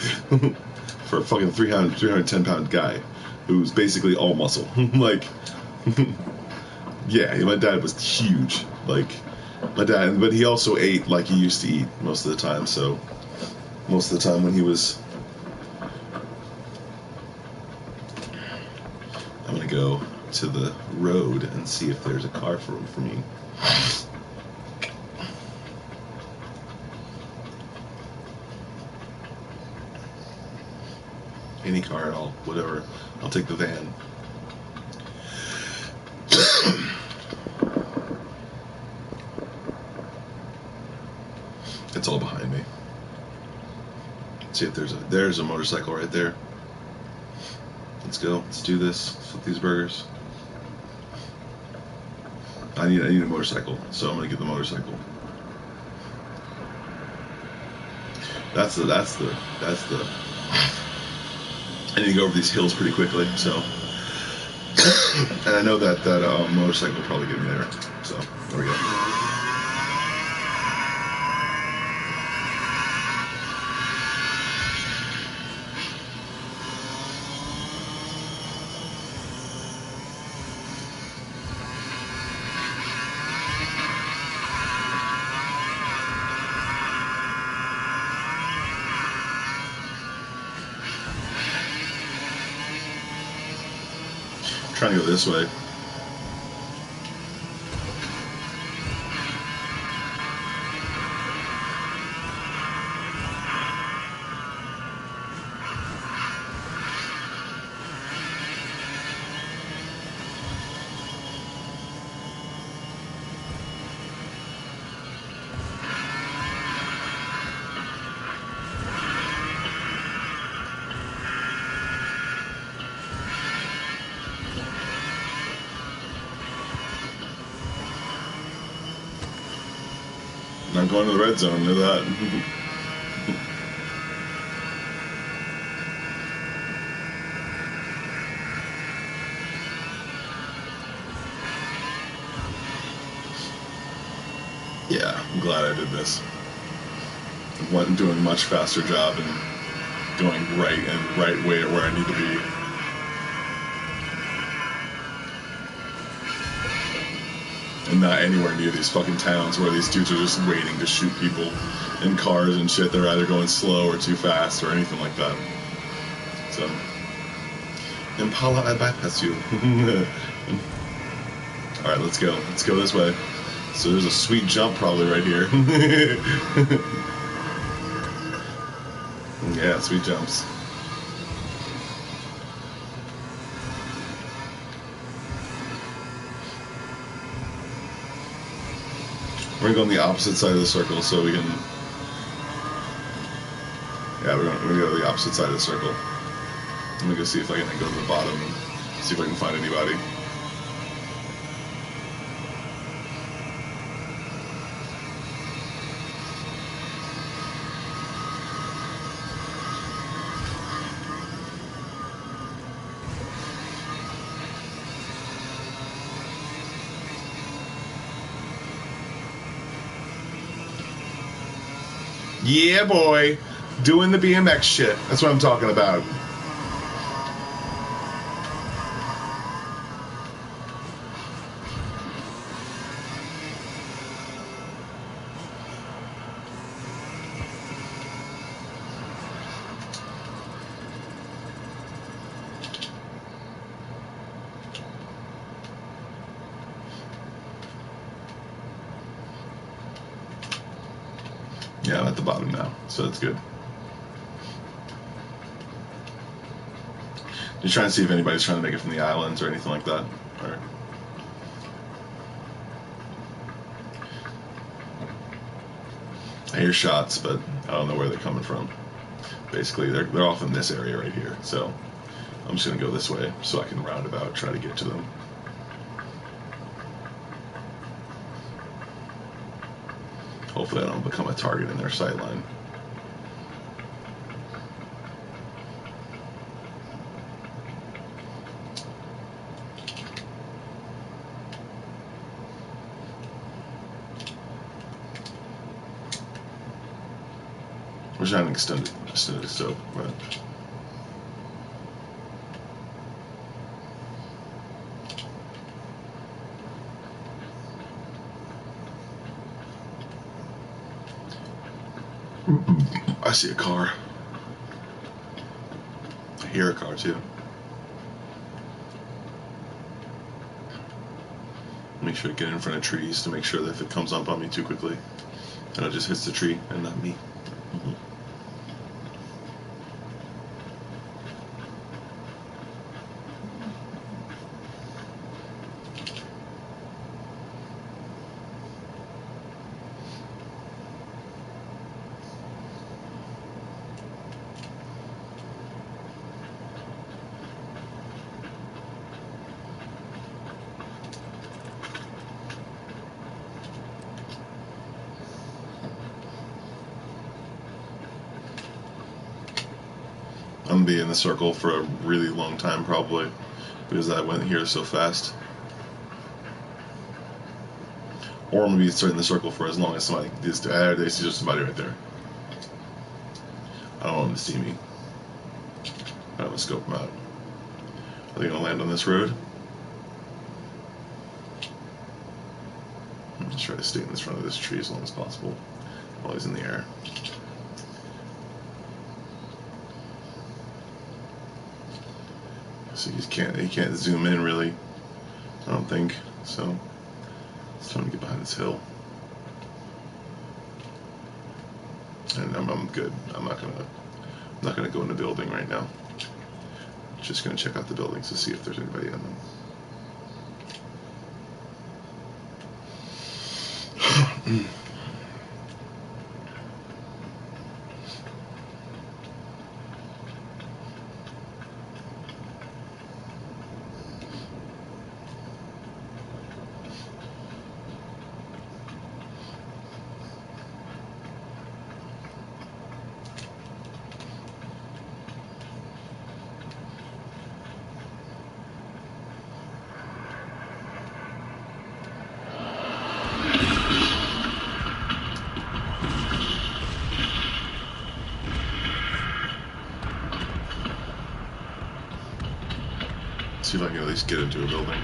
for a fucking 310 pound guy who's basically all muscle. Like, yeah, my dad was huge. Like, my dad, but he also ate like he used to eat most of the time. So most of the time when he was, I'm gonna go to the road and see if there's a car for me. Any car at all, whatever. I'll take the van. See if there's a motorcycle right there. Let's go. Let's do this. Flip these burgers. I need a motorcycle, so I'm gonna get the motorcycle. That's the. I need to go over these hills pretty quickly, so. And I know that motorcycle will probably get me there. So there we go. Trying to go this way. I'm going to the red zone, know that. Yeah, I'm glad I did this. I wasn't doing a much faster job and going right way at where I need to be. And not anywhere near these fucking towns where these dudes are just waiting to shoot people in cars and shit. They're either going slow or too fast or anything like that. So, Impala, I bypass you. Alright, let's go. Let's go this way. So there's a sweet jump probably right here. Yeah, sweet jumps. We're gonna go on the opposite side of the circle so we can. Yeah, we're gonna go to the opposite side of the circle. I'm gonna go see if I can go to the bottom and see if I can find anybody. Yeah, boy. Doing the BMX shit. That's what I'm talking about. Yeah, I'm at the bottom now, so that's good. Just trying to see if anybody's trying to make it from the islands or anything like that. All right. I hear shots, but I don't know where they're coming from. Basically, they're off in this area right here, so I'm just gonna go this way so I can roundabout try to get to them. Hopefully I don't become a target in their sight line. Wish I had an extended scope, but I see a car. I hear a car too. Make sure to get in front of trees to make sure that if it comes up on me too quickly, then it just hits the tree and not me. going to be in the circle for a really long time probably, because I went here so fast. Or I'm going to be in the circle for as long as somebody. They see just somebody right there. I don't want them to see me. I'm going to scope them out. Are they going to land on this road? I'm just trying to stay in this front of this tree as long as possible while he's in the air. So he can't zoom in really, I don't think. So it's time to get behind this hill. And I'm good. I'm not gonna go in the building right now. Just gonna check out the buildings to see if there's anybody in them. See if I can at least get into a building.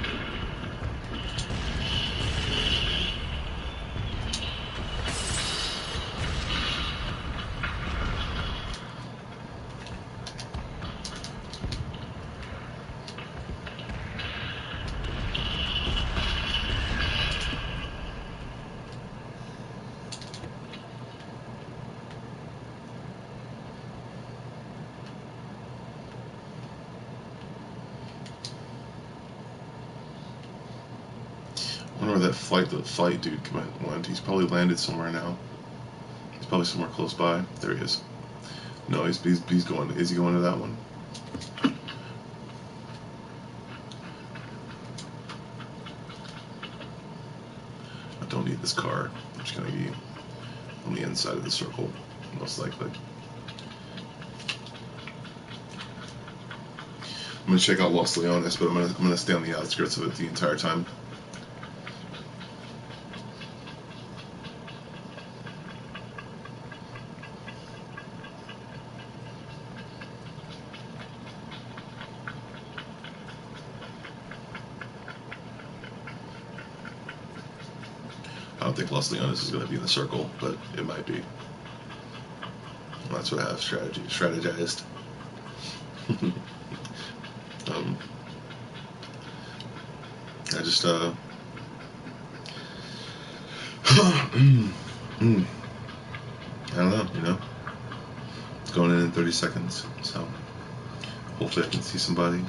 I wonder where that flight dude went. He's probably landed somewhere now. He's probably somewhere close by. There he is. No, he's going. Is he going to that one? I don't need this car. I'm just gonna be on the inside of the circle, most likely. I'm gonna check out Los Leones, but I'm gonna stay on the outskirts of it the entire time. I don't think Los Leones is going to be in the circle, but it might be. That's what I have strategized. I just I don't know, you know. It's going in 30 seconds, so hopefully I can see somebody.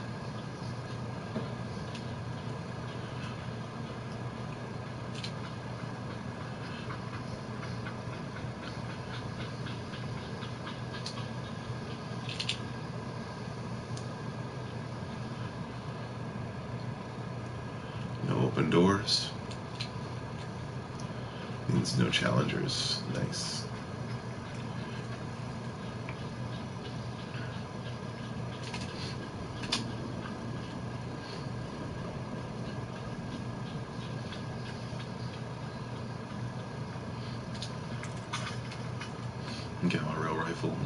No open doors. Means no challengers. Nice. Get my real rifle.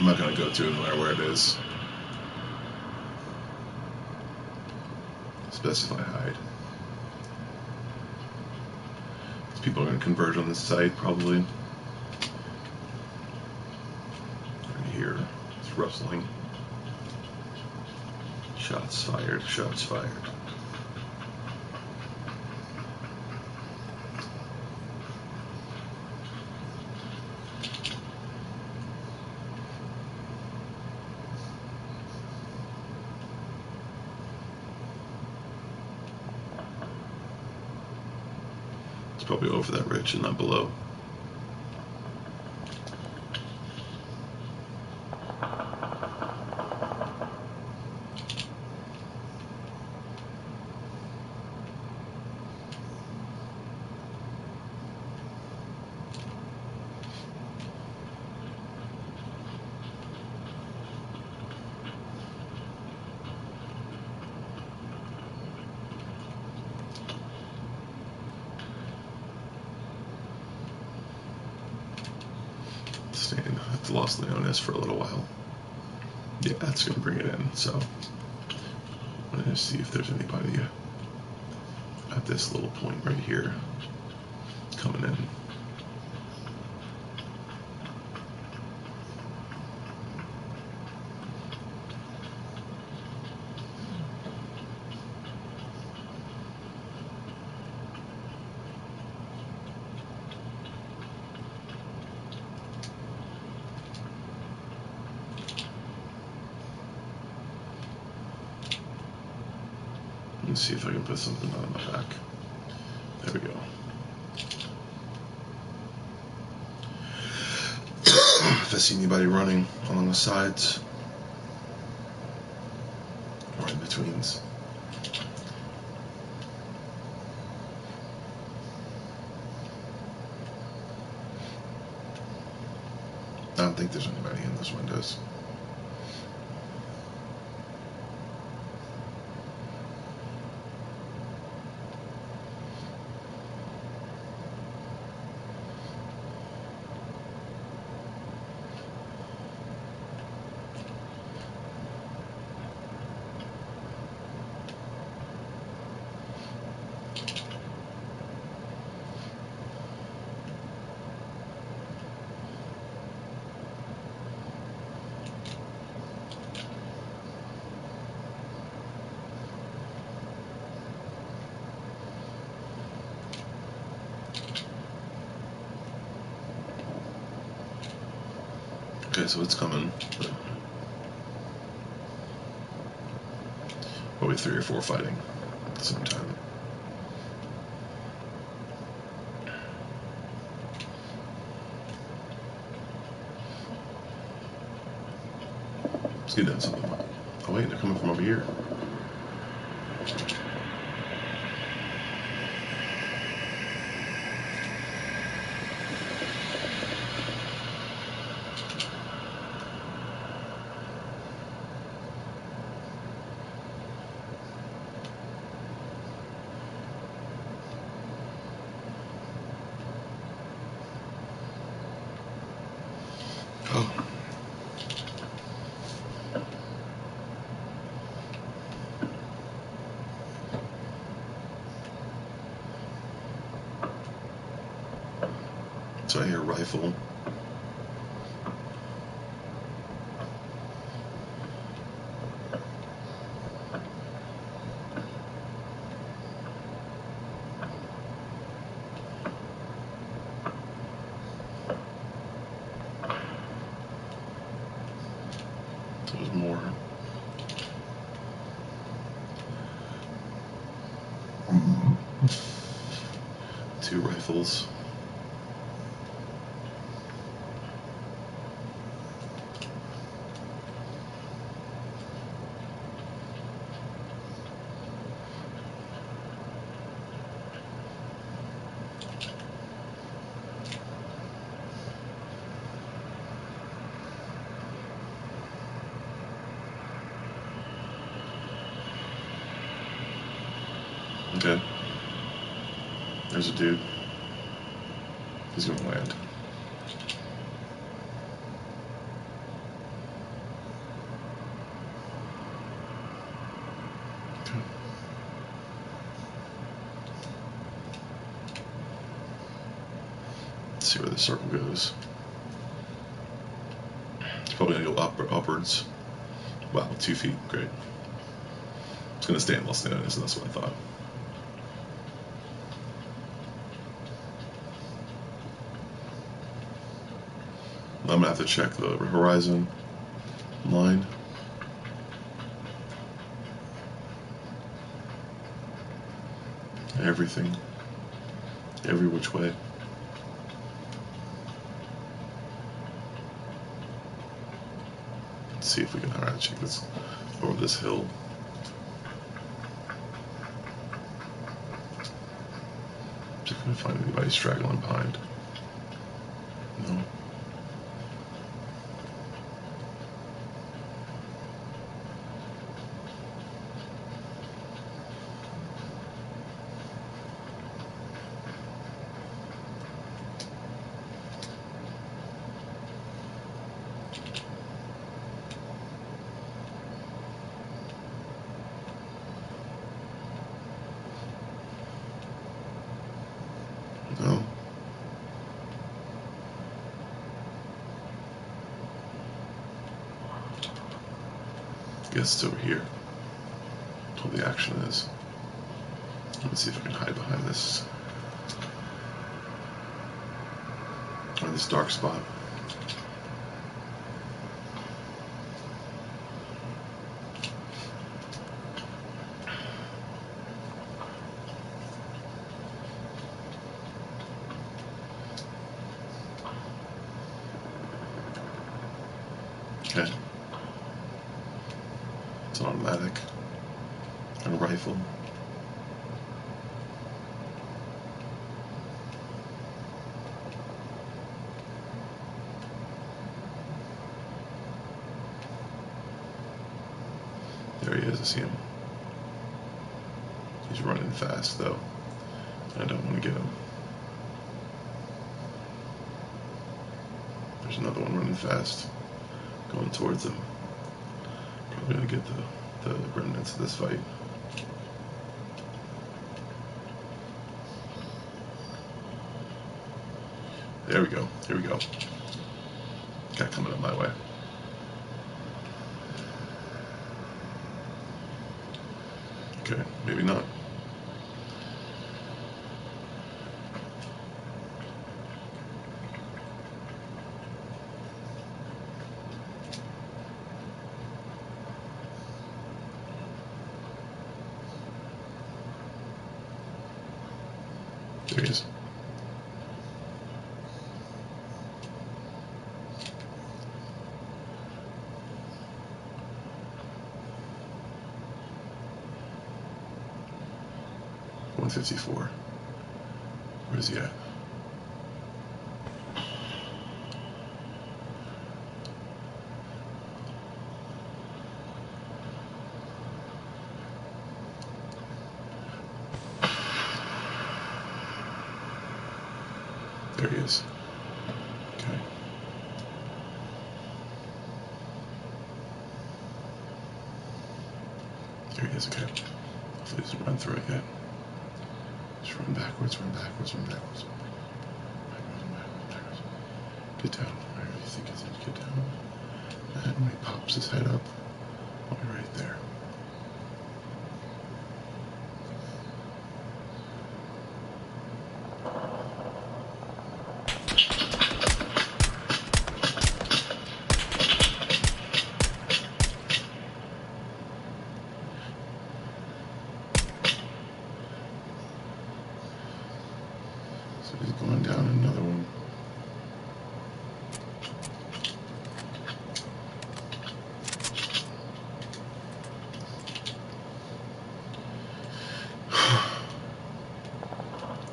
I'm not going to go to it no matter where it is. Specify hide. These people are going to converge on this site, probably. rustling. Shots fired, shots fired. It's probably over that ridge and not below. Staying at Los Leones for a little while. Yeah, that's gonna bring it in. So I'm gonna see if there's anybody at this little point right here coming in. Let's see if I can put something on my back. There we go. If I see anybody running along the sides or in betweens. I don't think there's anybody in those windows. Okay, so it's coming. Probably 3 or 4 fighting at the same time. Let's get down something. Oh wait, they're coming from over here. Oh. So I hear a rifle. There's more. Two rifles. Okay. There's a dude. He's gonna land. Okay. Let's see where the circle goes. It's probably gonna go up or upwards. Wow, 2 feet, great. It's gonna stay in Los Leones, and that's what I thought. I'm gonna have to check the horizon line. Everything, every which way. Let's see if we can, alright, check this over this hill. See if we can find anybody straggling behind. No. No. I guess it's over here. That's where the action is. Let me see if I can hide behind this. Or this dark spot. Okay. It's an automatic and a rifle. There he is, I see him. He's running fast though. I don't want to get him. There's another one running fast, going towards him. Probably gonna get the remnants of this fight. There we go. Here we go. Guy coming up my way. Okay, maybe not. There he is. .154. Where is he at? There he is. Okay. There he is, okay. Hopefully he doesn't run through it yet. Just run backwards, run backwards, run backwards. Backwards. Get down. Wherever you think he's in, get down. And when he pops his head up, I'll be right there. So he's going down another one.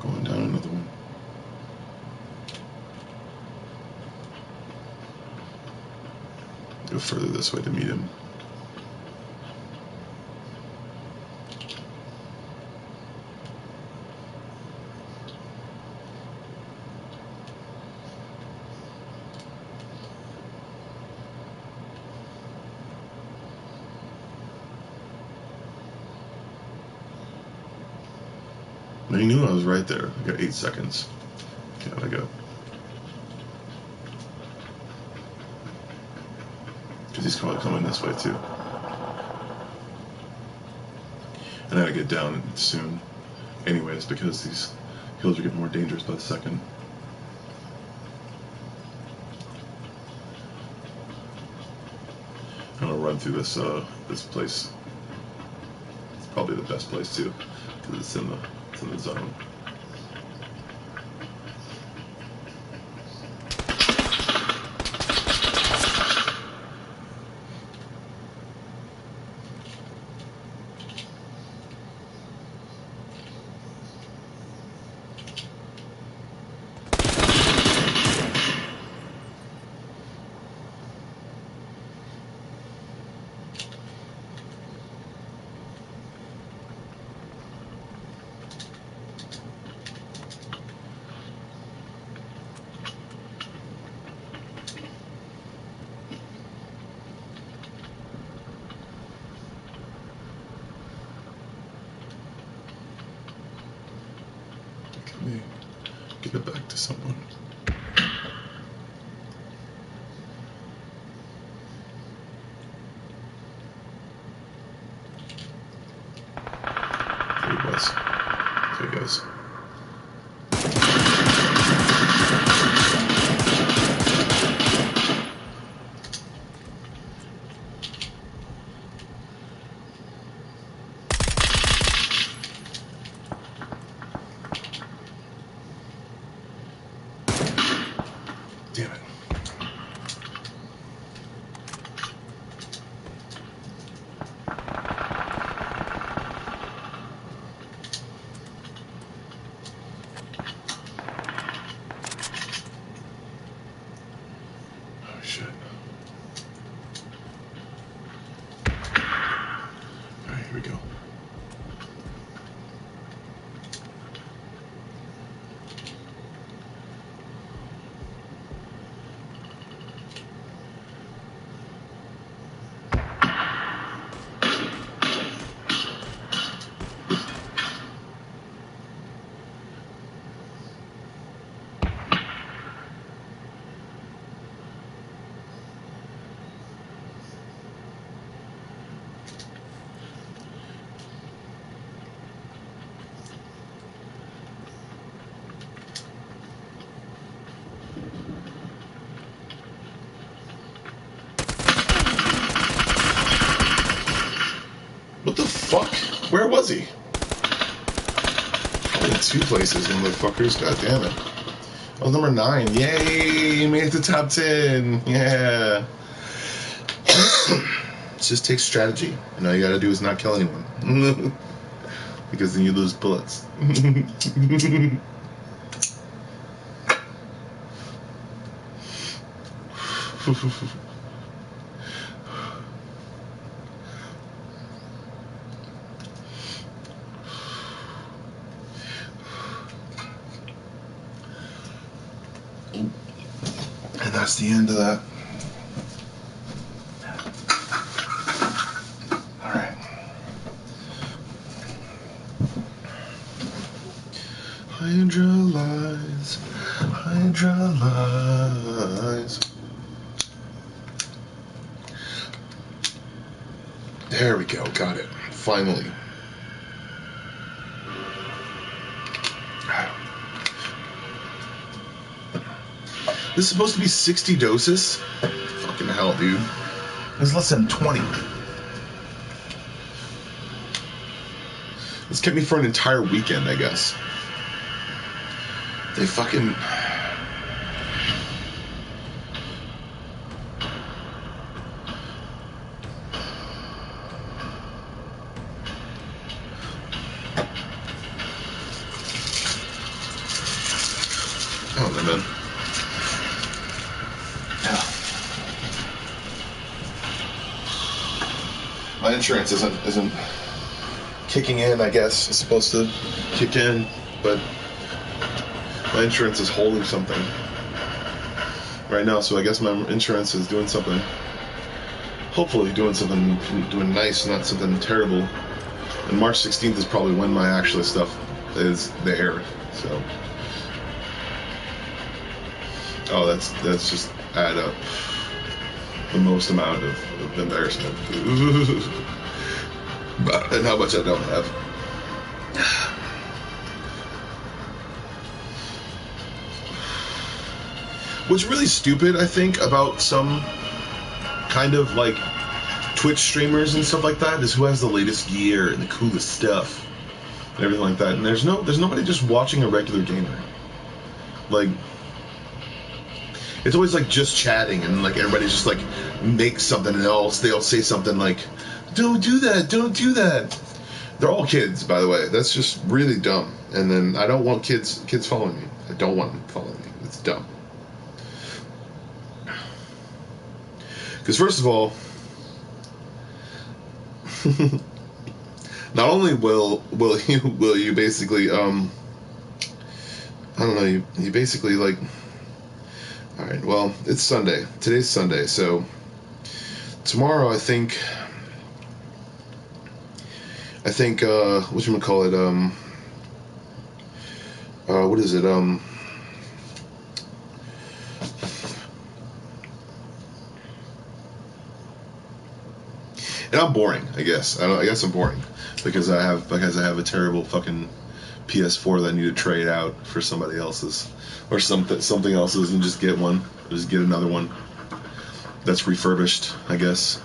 Going down another one. Go further this way to meet him. He knew I was right there. I got 8 seconds. Okay, I go. Because He's probably coming this way too. And I gotta get down soon, anyways, because these hills are getting more dangerous by the second. I'm gonna run through this this place. It's probably the best place too, because it's in the zone. Give it back to someone. There he was. There he goes. Damn it. Oh, shit. Alright, here we go. What the fuck? Where was he? Probably 2 places, motherfuckers. God damn it. I was number 9. Yay! Made it to top 10. Yeah. It just takes strategy. And all you gotta do is not kill anyone. Because then you lose bullets. And that's the end of that. Alright. Hydrolyze. Hydrolyze. There we go. Got it. Finally. This is supposed to be 60 doses? Fucking hell, dude. It's less than 20. This kept me for an entire weekend, I guess. They fucking... Oh, man. My insurance isn't kicking in, I guess. It's supposed to kick in, but my insurance is holding something right now, so I guess my insurance is doing something. Hopefully doing something, doing nice, not something terrible. And March 16th is probably when my actual stuff is there, so. Oh, that's just add up. the most amount of embarrassment. And how much I don't have. What's really stupid, I think, about some kind of like Twitch streamers and stuff like that is who has the latest gear and the coolest stuff and everything like that. And there's nobody just watching a regular gamer. Like, it's always like just chatting and like everybody's just like makes something and they'll say something like, "Don't do that, don't do that." They're all kids, by the way. That's just really dumb. And then I don't want kids following me. I don't want them following me. It's dumb. Because first of all, not only will you basically I don't know, you basically like, all right, well, it's Sunday. Today's Sunday, so tomorrow I think whatchamacallit, what is it, and I'm boring, I guess. I guess I'm boring because I have a terrible fucking PS4 that I need to trade out for somebody else's or something else's and just get one, just get another one that's refurbished, I guess,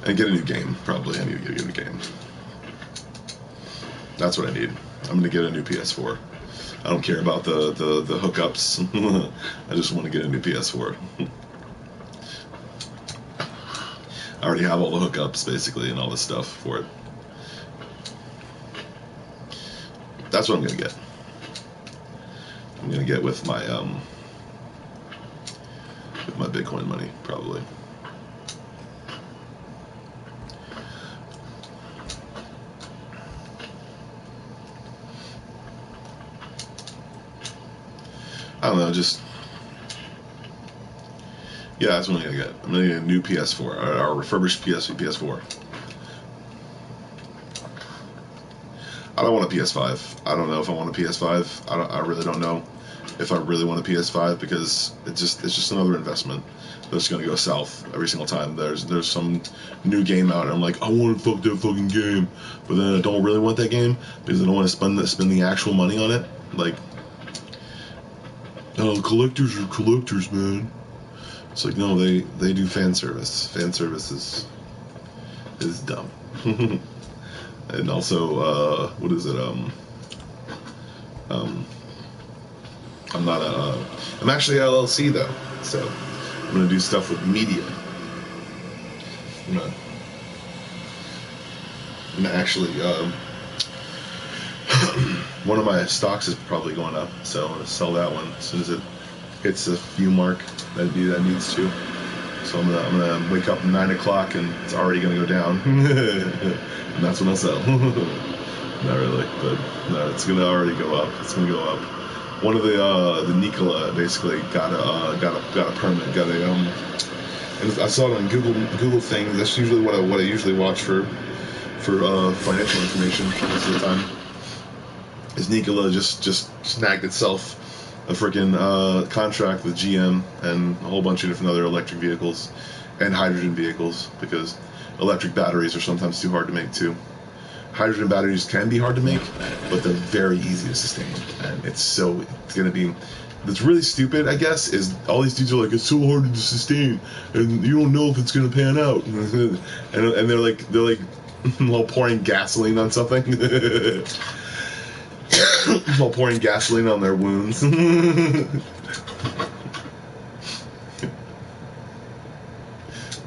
and get a new game. Probably I need to get a new game. That's what I need. I'm gonna get a new PS4. I don't care about the hookups. I just want to get a new PS4. I already have all the hookups, basically, and all this stuff for it. That's what I'm gonna get. I'm gonna get with my Bitcoin money, probably. I don't know, just. Yeah, that's what I'm gonna get. I'm gonna get a new PS4, or refurbished PS4. I don't want a PS5. I don't know if I want a PS5. I really don't know if I really want a PS5 because it's just another investment that's gonna go south every single time. There's some new game out and I'm like, I want to fuck that fucking game, but then I don't really want that game because I don't want to spend the actual money on it. Like, oh, collectors are collectors, man. It's like, no, they do fan service. Fan service is dumb. And also, what is it? I'm not I'm actually LLC though, so I'm gonna do stuff with media. I'm gonna actually one of my stocks is probably going up, so I'm gonna sell that one as soon as it hits a few mark that needs to. So I'm gonna wake up at 9 o'clock and it's already gonna go down, and that's when I'll sell. Not really, but no, it's gonna already go up. It's gonna go up. One of the Nikola basically got a permit, got a and I saw it on Google things. That's usually what I usually watch for financial information most of the time. Is Nikola just snagged itself a freaking contract with GM and a whole bunch of different other electric vehicles and hydrogen vehicles, because electric batteries are sometimes too hard to make too. Hydrogen batteries can be hard to make, but they're very easy to sustain, and it's gonna be. That's really stupid, I guess, is all these dudes are like, it's so hard to sustain, and you don't know if it's gonna pan out, and they're like while pouring gasoline on something, while pouring gasoline on their wounds.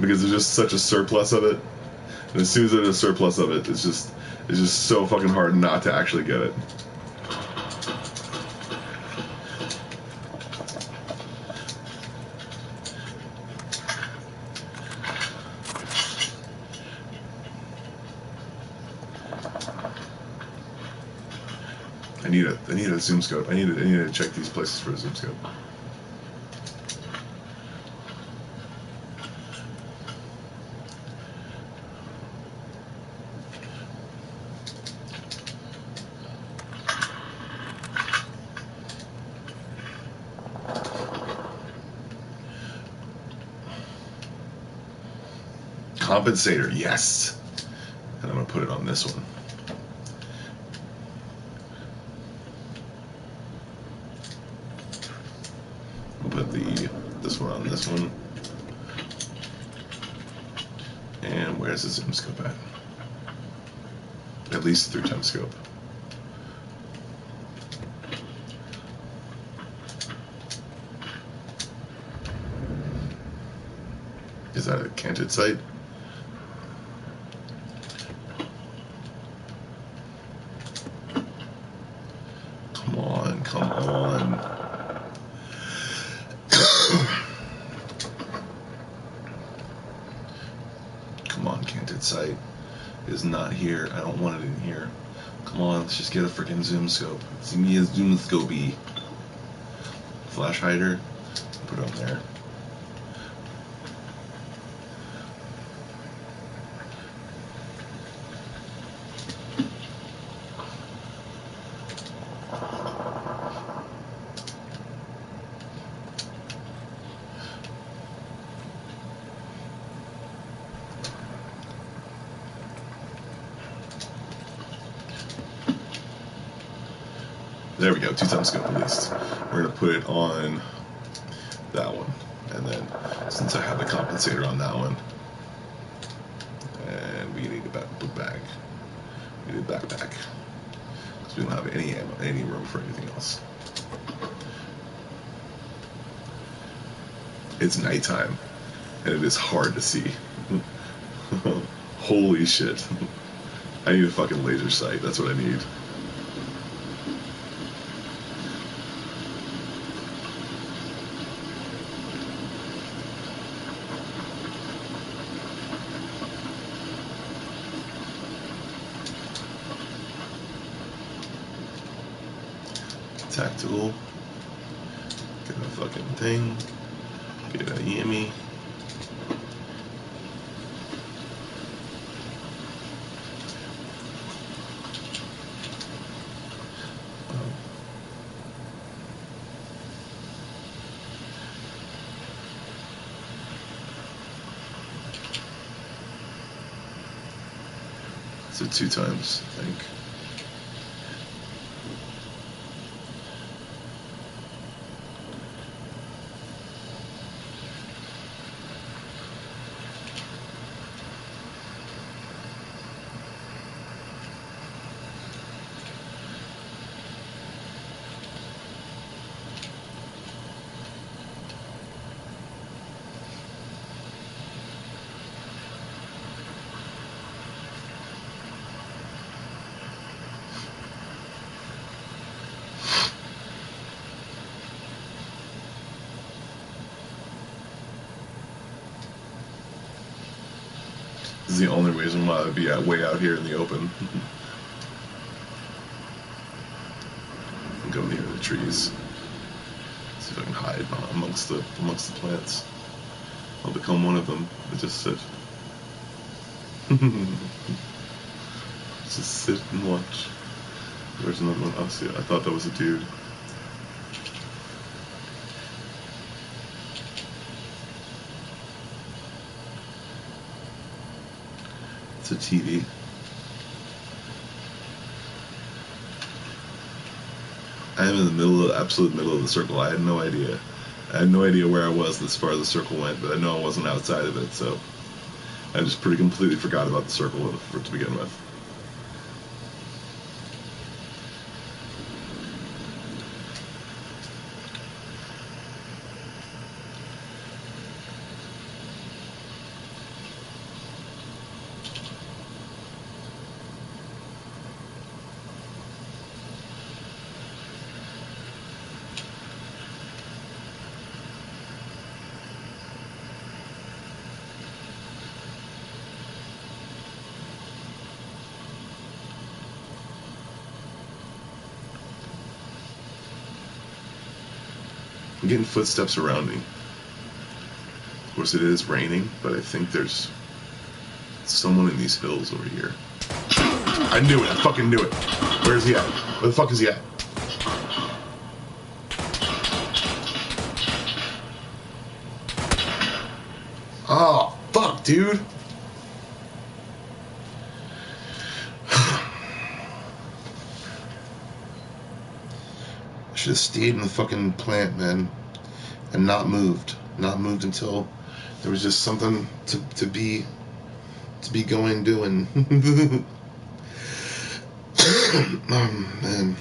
Because there's just such a surplus of it, and as soon as there's a surplus of it, it's just so fucking hard not to actually get it. I need a zoom scope. I need to check these places for a zoom scope. Compensator, yes. And I'm gonna put it on this one. I'll put this one on this one. And where's the zoom scope at? At least 3x scope. Is that a canted sight? Come on, come on. Come on, canted sight. It is not here. I don't want it in here. Come on, let's just get a freaking zoom scope. See me a zoom scopey. Flash hider. Put it on there. There we go, 2x scope at least. We're gonna put it on that one. And then, since I have the compensator on that one, and we need a book bag. We need a backpack. Because we don't have any ammo, any room for anything else. It's nighttime, and it is hard to see. Holy shit. I need a fucking laser sight, that's what I need. Tactical. Get a fucking thing. Get a yummy. So 2x, I think. This is the only reason why I'd be way out here in the open. Go near the trees. See if I can hide amongst the plants. I'll become one of them. I just sit. Just sit and watch. Where's another one? Oh, see, I thought that was a dude. It's a TV. I am in the middle, absolute middle of the circle. I had no idea. I had no idea where I was as far as the circle went, but I know I wasn't outside of it, so I just pretty completely forgot about the circle to begin with. I'm getting footsteps around me. Of course, it is raining, but I think there's someone in these hills over here. I knew it. I fucking knew it. Where is he at? Where the fuck is he at? Oh, fuck, dude. Should have stayed in the fucking plant, man, and not moved. Not moved until there was just something to be going doing. Oh, man.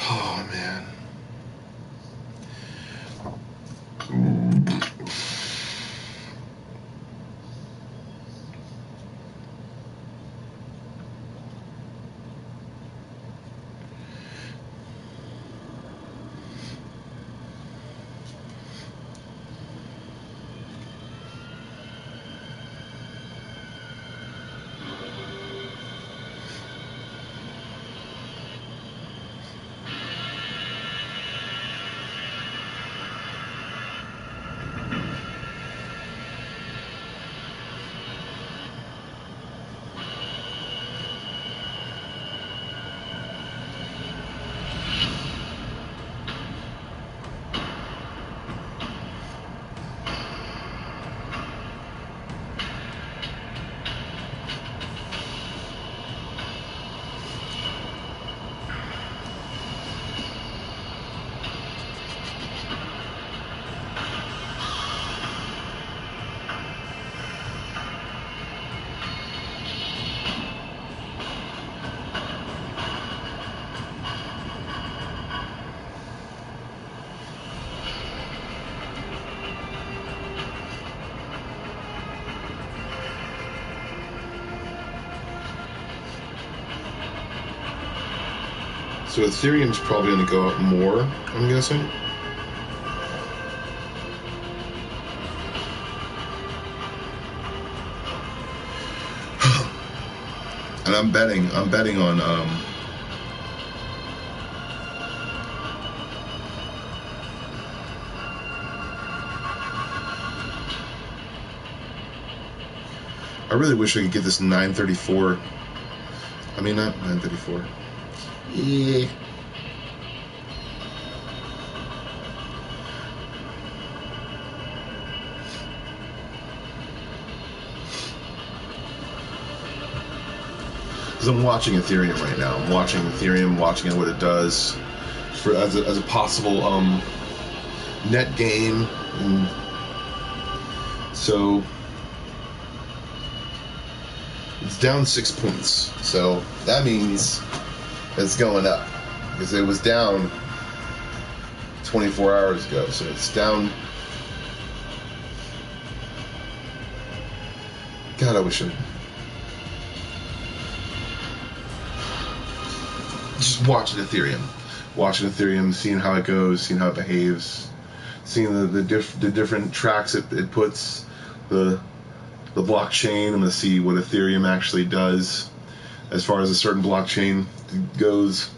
Oh, man. So Ethereum's probably going to go up more, I'm guessing. And I'm betting on I really wish I could get this 934. I mean, not 934. Yeah. Because I'm watching Ethereum right now. I'm watching Ethereum, watching what it does for as a possible net gain. And so it's down 6 points. So that means it's going up, because it was down 24 hours ago, so it's down. God, I wish I just watching Ethereum, seeing how it goes, seeing how it behaves, seeing the different tracks it puts, the blockchain. I'm gonna see what Ethereum actually does as far as a certain blockchain goes.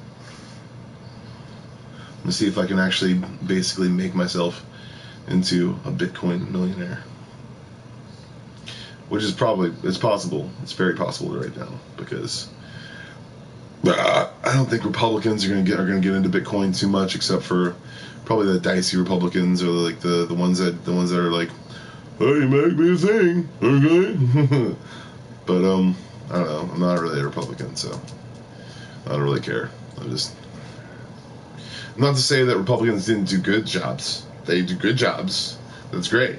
I'm gonna see if I can actually basically make myself into a Bitcoin millionaire, which is it's possible. It's very possible right now, because I don't think Republicans are gonna get into Bitcoin too much, except for probably the dicey Republicans, or like the ones that are like, hey, make me a thing, okay? But I don't know. I'm not really a Republican, so I don't really care. Not to say that Republicans didn't do good jobs. They do good jobs. That's great.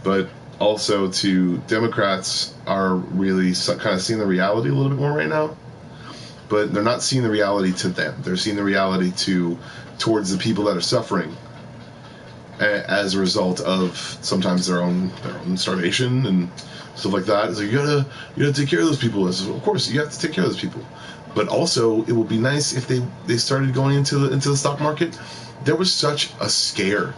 But also, Democrats are really kind of seeing the reality a little bit more right now. But they're not seeing the reality to them. They're seeing the reality towards the people that are suffering as a result of sometimes their own starvation and stuff like that. It's like, you gotta take care of those people. Of course, you have to take care of those people. But also, it would be nice if they started going into the stock market. There was such a scare,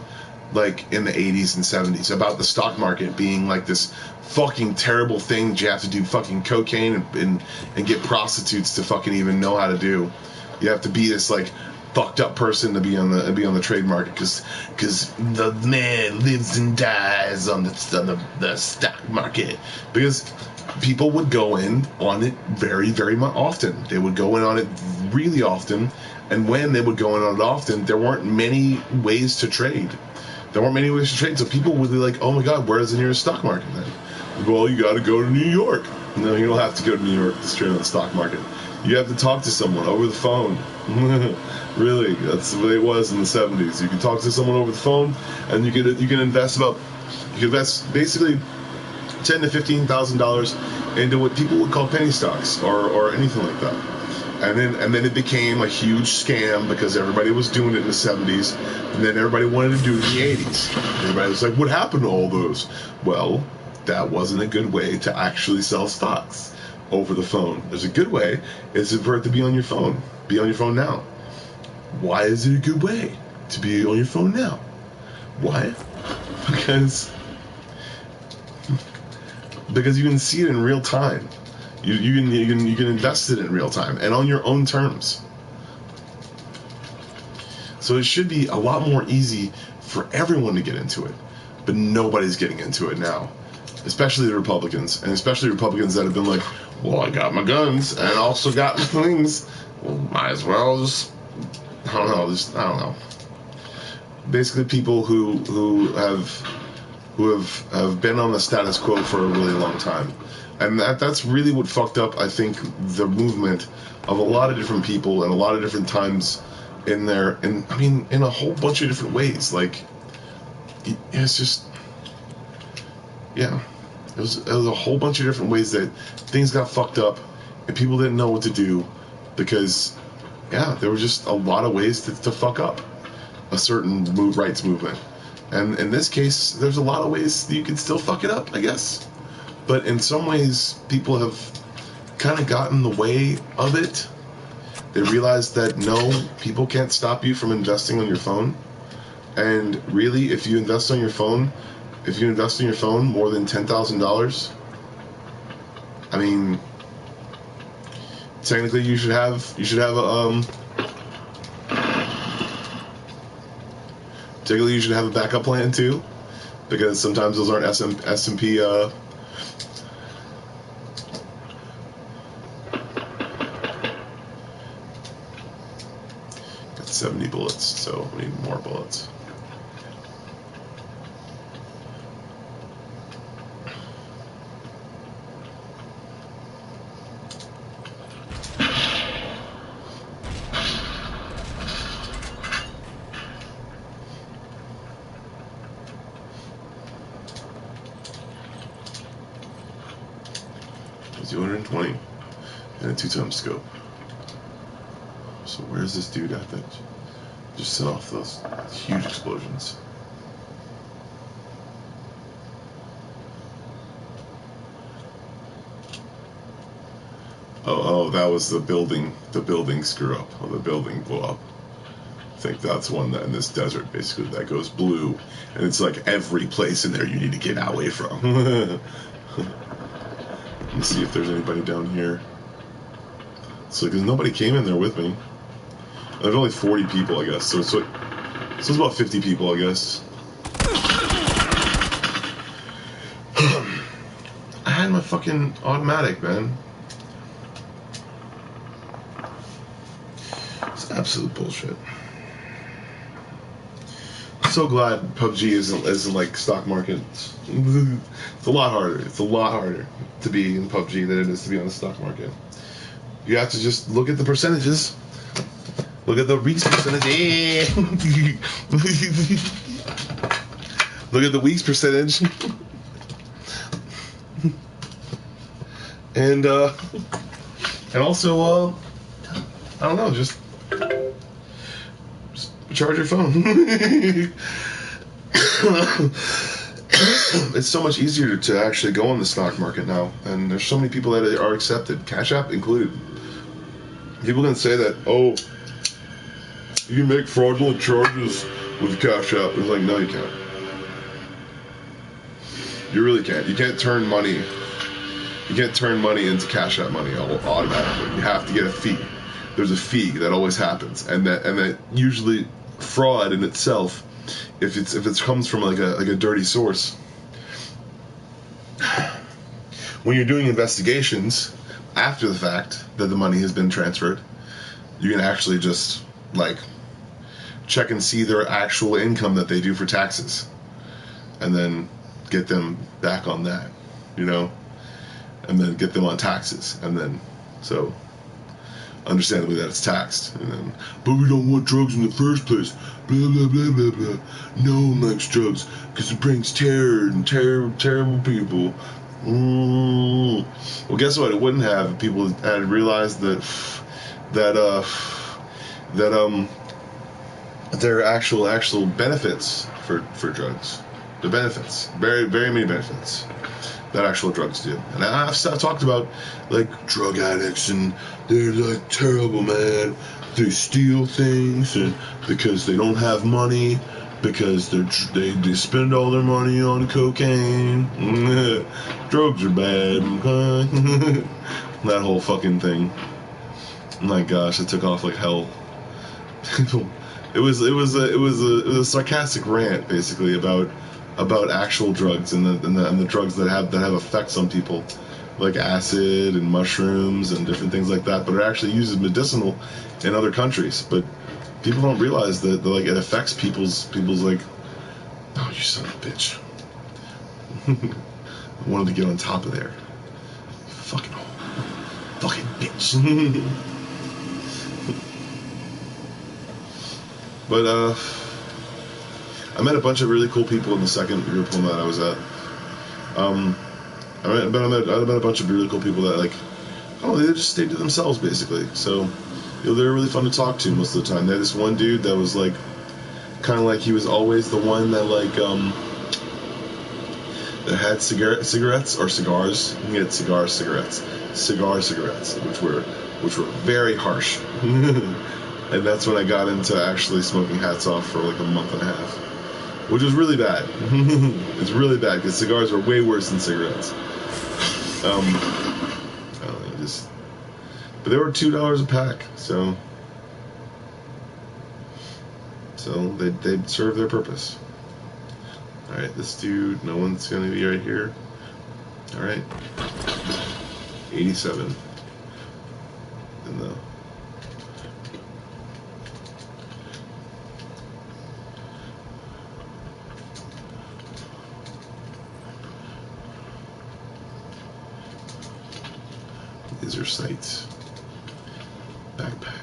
like in the 80s and 70s, about the stock market being like this fucking terrible thing that you have to do fucking cocaine and get prostitutes to fucking even know how to do. You have to be this like fucked up person to be on the trade market, because the man lives and dies on the stock market. Because people would go in on it very, very often. They would go in on it really often, and when they would go in on it often, there weren't many ways to trade. There weren't many ways to trade, so people would be like, oh my god, where's the nearest stock market then? Well, you got to go to New York. No, you don't have to go to New York to trade on the stock market. You have to talk to someone over the phone. Really, that's the way it was in the 70s. You can talk to someone over the phone, and you can invest basically $10,000 to $15,000 into what people would call penny stocks or anything like that. And then it became a huge scam because everybody was doing it in the 70s, and then everybody wanted to do it in the 80s. Everybody was like, what happened to all those? Well, that wasn't a good way to actually sell stocks over the phone. There's a good way, is for it to be on your phone. Be on your phone now. Why is it a good way to be on your phone now? Why? Because you can see it in real time. You can invest it in real time and on your own terms. So it should be a lot more easy for everyone to get into it, but nobody's getting into it now, especially the Republicans, and especially Republicans that have been like, well, I got my guns and I also got my things. Well, might as well just I don't know. Basically, people who have been on the status quo for a really long time. And that's really what fucked up, I think, the movement of a lot of different people and a lot of different times in a whole bunch of different ways. Like, it's just, yeah, it was a whole bunch of different ways that things got fucked up and people didn't know what to do because, yeah, there were just a lot of ways to fuck up a certain rights movement. And in this case, there's a lot of ways that you can still fuck it up, I guess. But in some ways, people have kind of gotten in the way of it. They realize that, no, people can't stop you from investing on your phone. And really, if you invest on your phone more than $10,000, I mean, technically you should have a backup plan too, because sometimes those aren't S&P got 70 bullets, so we need more bullets. It's 220 and a 2-time scope. So where's this dude at that just set off those huge explosions? Oh, that was the building screw up, or the building blow up. I think that's one that in this desert, basically, that goes blue, and it's like every place in there you need to get away from. Let's see if there's anybody down here. So, because nobody came in there with me. There's only 40 people, I guess. So it's about 50 people, I guess. I had my fucking automatic, man. It's absolute bullshit. So glad PUBG isn't like stock market. It's a lot harder. It's a lot harder to be in PUBG than it is to be on the stock market. You have to just look at the percentages. Look at the week's percentage. Look at the week's percentage. And also I don't know, just charge your phone. It's so much easier to actually go on the stock market now, and there's so many people that are accepted, Cash App included. People can say that, oh, you can make fraudulent charges with Cash App. It's like, no, you can't. You really can't. You can't turn money. You can't turn money into Cash App money automatically. You have to get a fee. There's a fee that always happens, and that usually fraud in itself, if it comes from like a dirty source. When you're doing investigations after the fact that the money has been transferred, you can actually just like check and see their actual income that they do for taxes, and then get them back on that, you know, and then get them on taxes, and then so understandably that it's taxed, and then, but we don't want drugs in the first place, blah blah blah blah blah. No one likes drugs because it brings terror and terrible people. Well, guess what? It wouldn't have if people had realized that there are actual benefits for drugs. The benefits, very very many benefits that actual drugs do. And I've talked about like drug addicts, and they're like terrible, man. They steal things and because they don't have money, because they spend all their money on cocaine. Drugs are bad. That whole fucking thing. My gosh, it took off like hell. It was a sarcastic rant basically about actual drugs and the drugs that have effects on people, like acid and mushrooms and different things like that, but it actually uses medicinal in other countries. But people don't realize that like it affects people's like, oh, you son of a bitch. I wanted to get on top of there. Fucking bitch. But I met a bunch of really cool people in the second group home that I was at. I met a bunch of really cool people that, like, oh, they just stayed to themselves basically. So, you know, they were really fun to talk to most of the time. They had this one dude that was like, kind of like he was always the one that like that had cigarettes or cigars. He had cigar cigarettes, which were very harsh. And that's when I got into actually smoking hats off for like a month and a half, which was really bad. It's really bad because cigars are way worse than cigarettes. I don't know, but they were $2 a pack, so they serve their purpose. All right, this dude, no one's gonna be right here. All right, 87 in the. Laser sights. Backpack.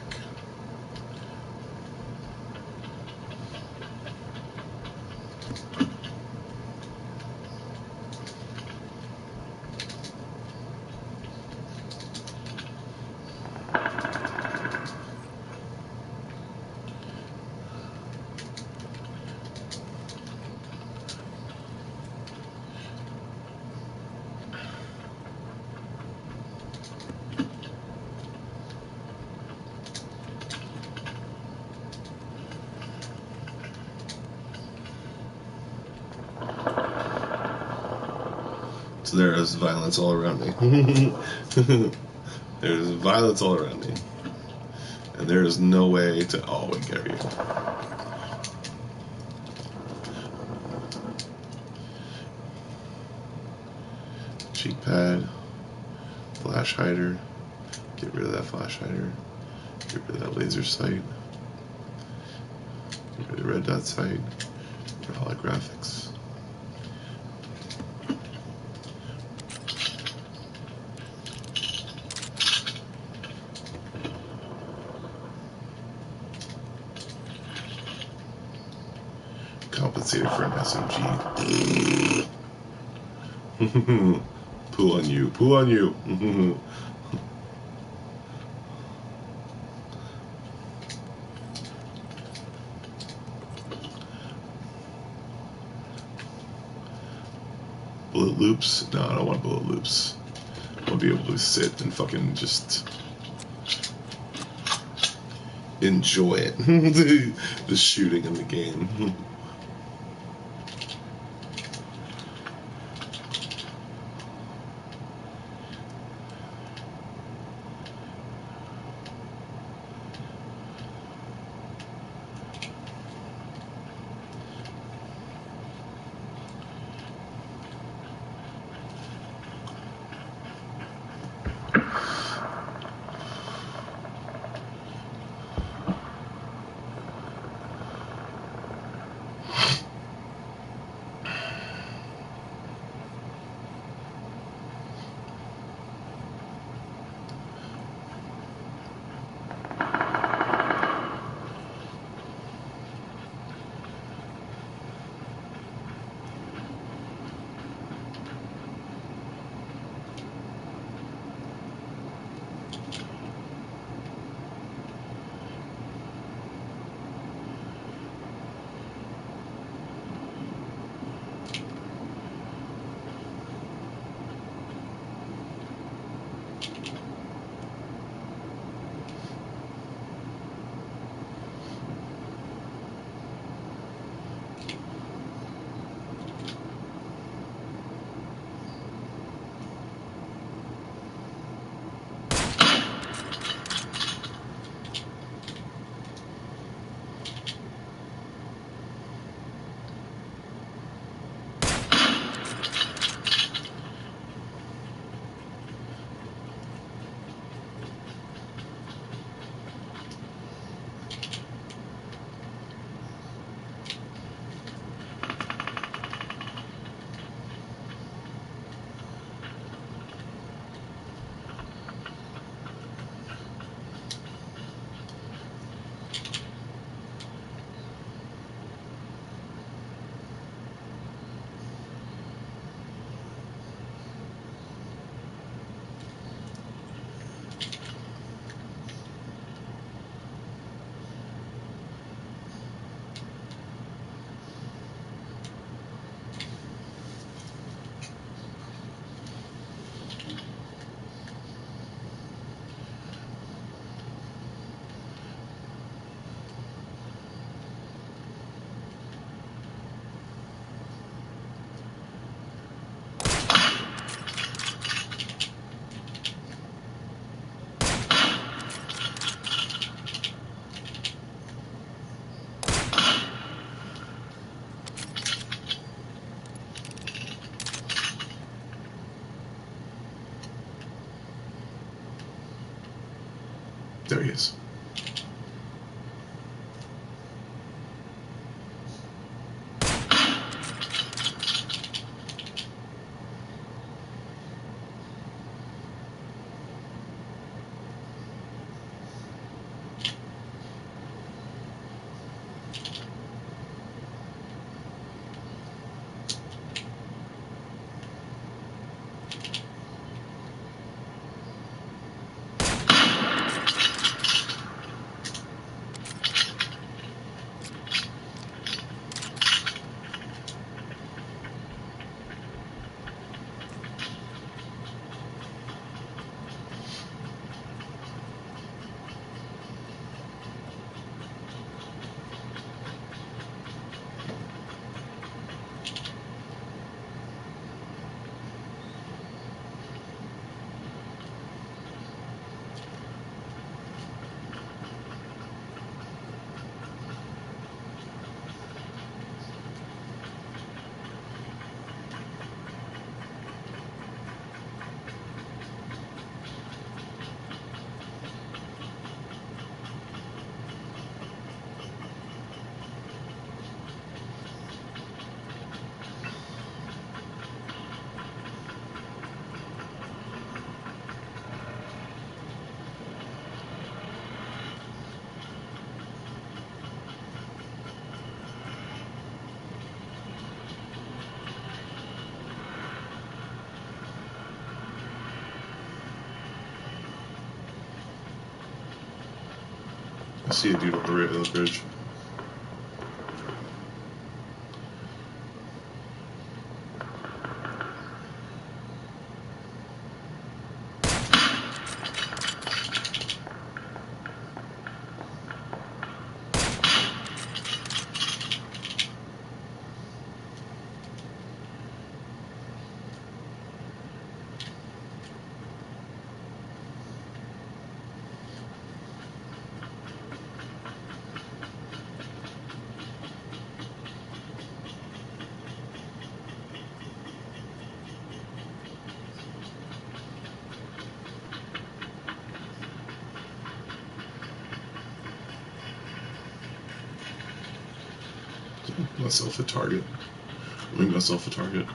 So there is violence all around me. There's violence all around me. And there is no way to... Oh, we get you. Cheek pad. Flash hider. Get rid of that flash hider. Get rid of that laser sight. Get rid of red dot sight. For holographics. Compensated for an SMG. Pull on you. Pull on you. Bullet loops? No, I don't want bullet loops. I want to be able to sit and fucking just enjoy it. The shooting in the game. There he is. I see a dude on the bridge. Myself a target. Make myself a target.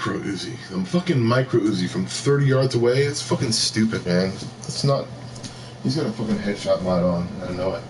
micro Uzi. I'm fucking micro Uzi from 30 yards away. It's fucking stupid, man. It's not. He's got a fucking headshot mod on. I don't know it.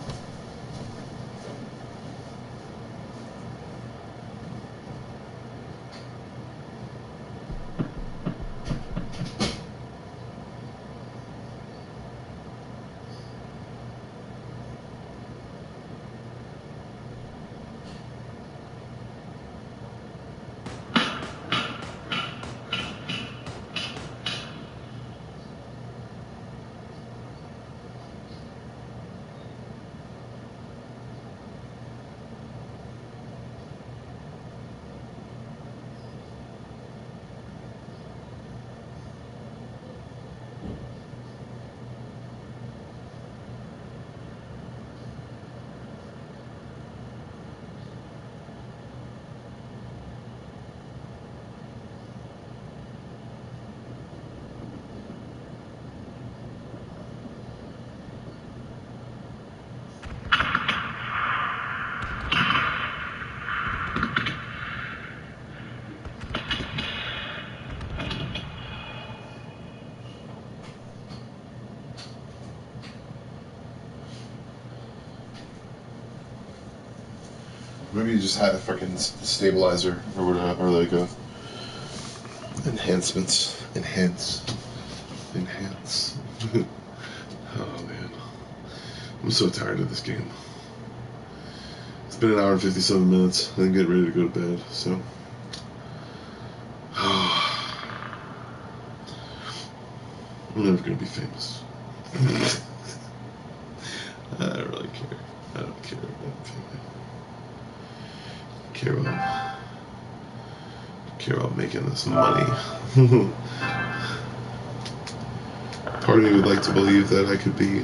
Maybe you just had a freaking stabilizer or whatever, or like a enhancements. Enhance. Oh man. I'm so tired of this game. It's been an hour and 57 minutes. I think get ready to go to bed, so. I'm never gonna be famous. I don't really care. I don't care about famous. Care about making this money. Part of me would like to believe that I could be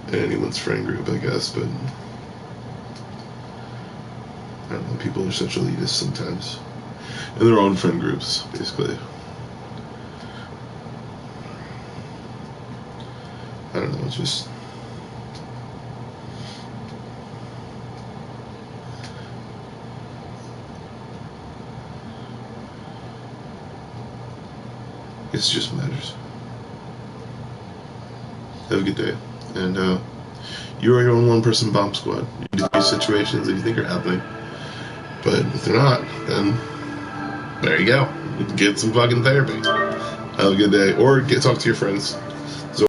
in anyone's friend group, I guess, but I don't know, people are such elitists sometimes. In their own friend groups, basically. I don't know, it's just... It just matters. Have a good day. And you are your own one-person bomb squad. You do these situations that you think are happening. But if they're not, then there you go. Get some fucking therapy. Have a good day. Or talk to your friends.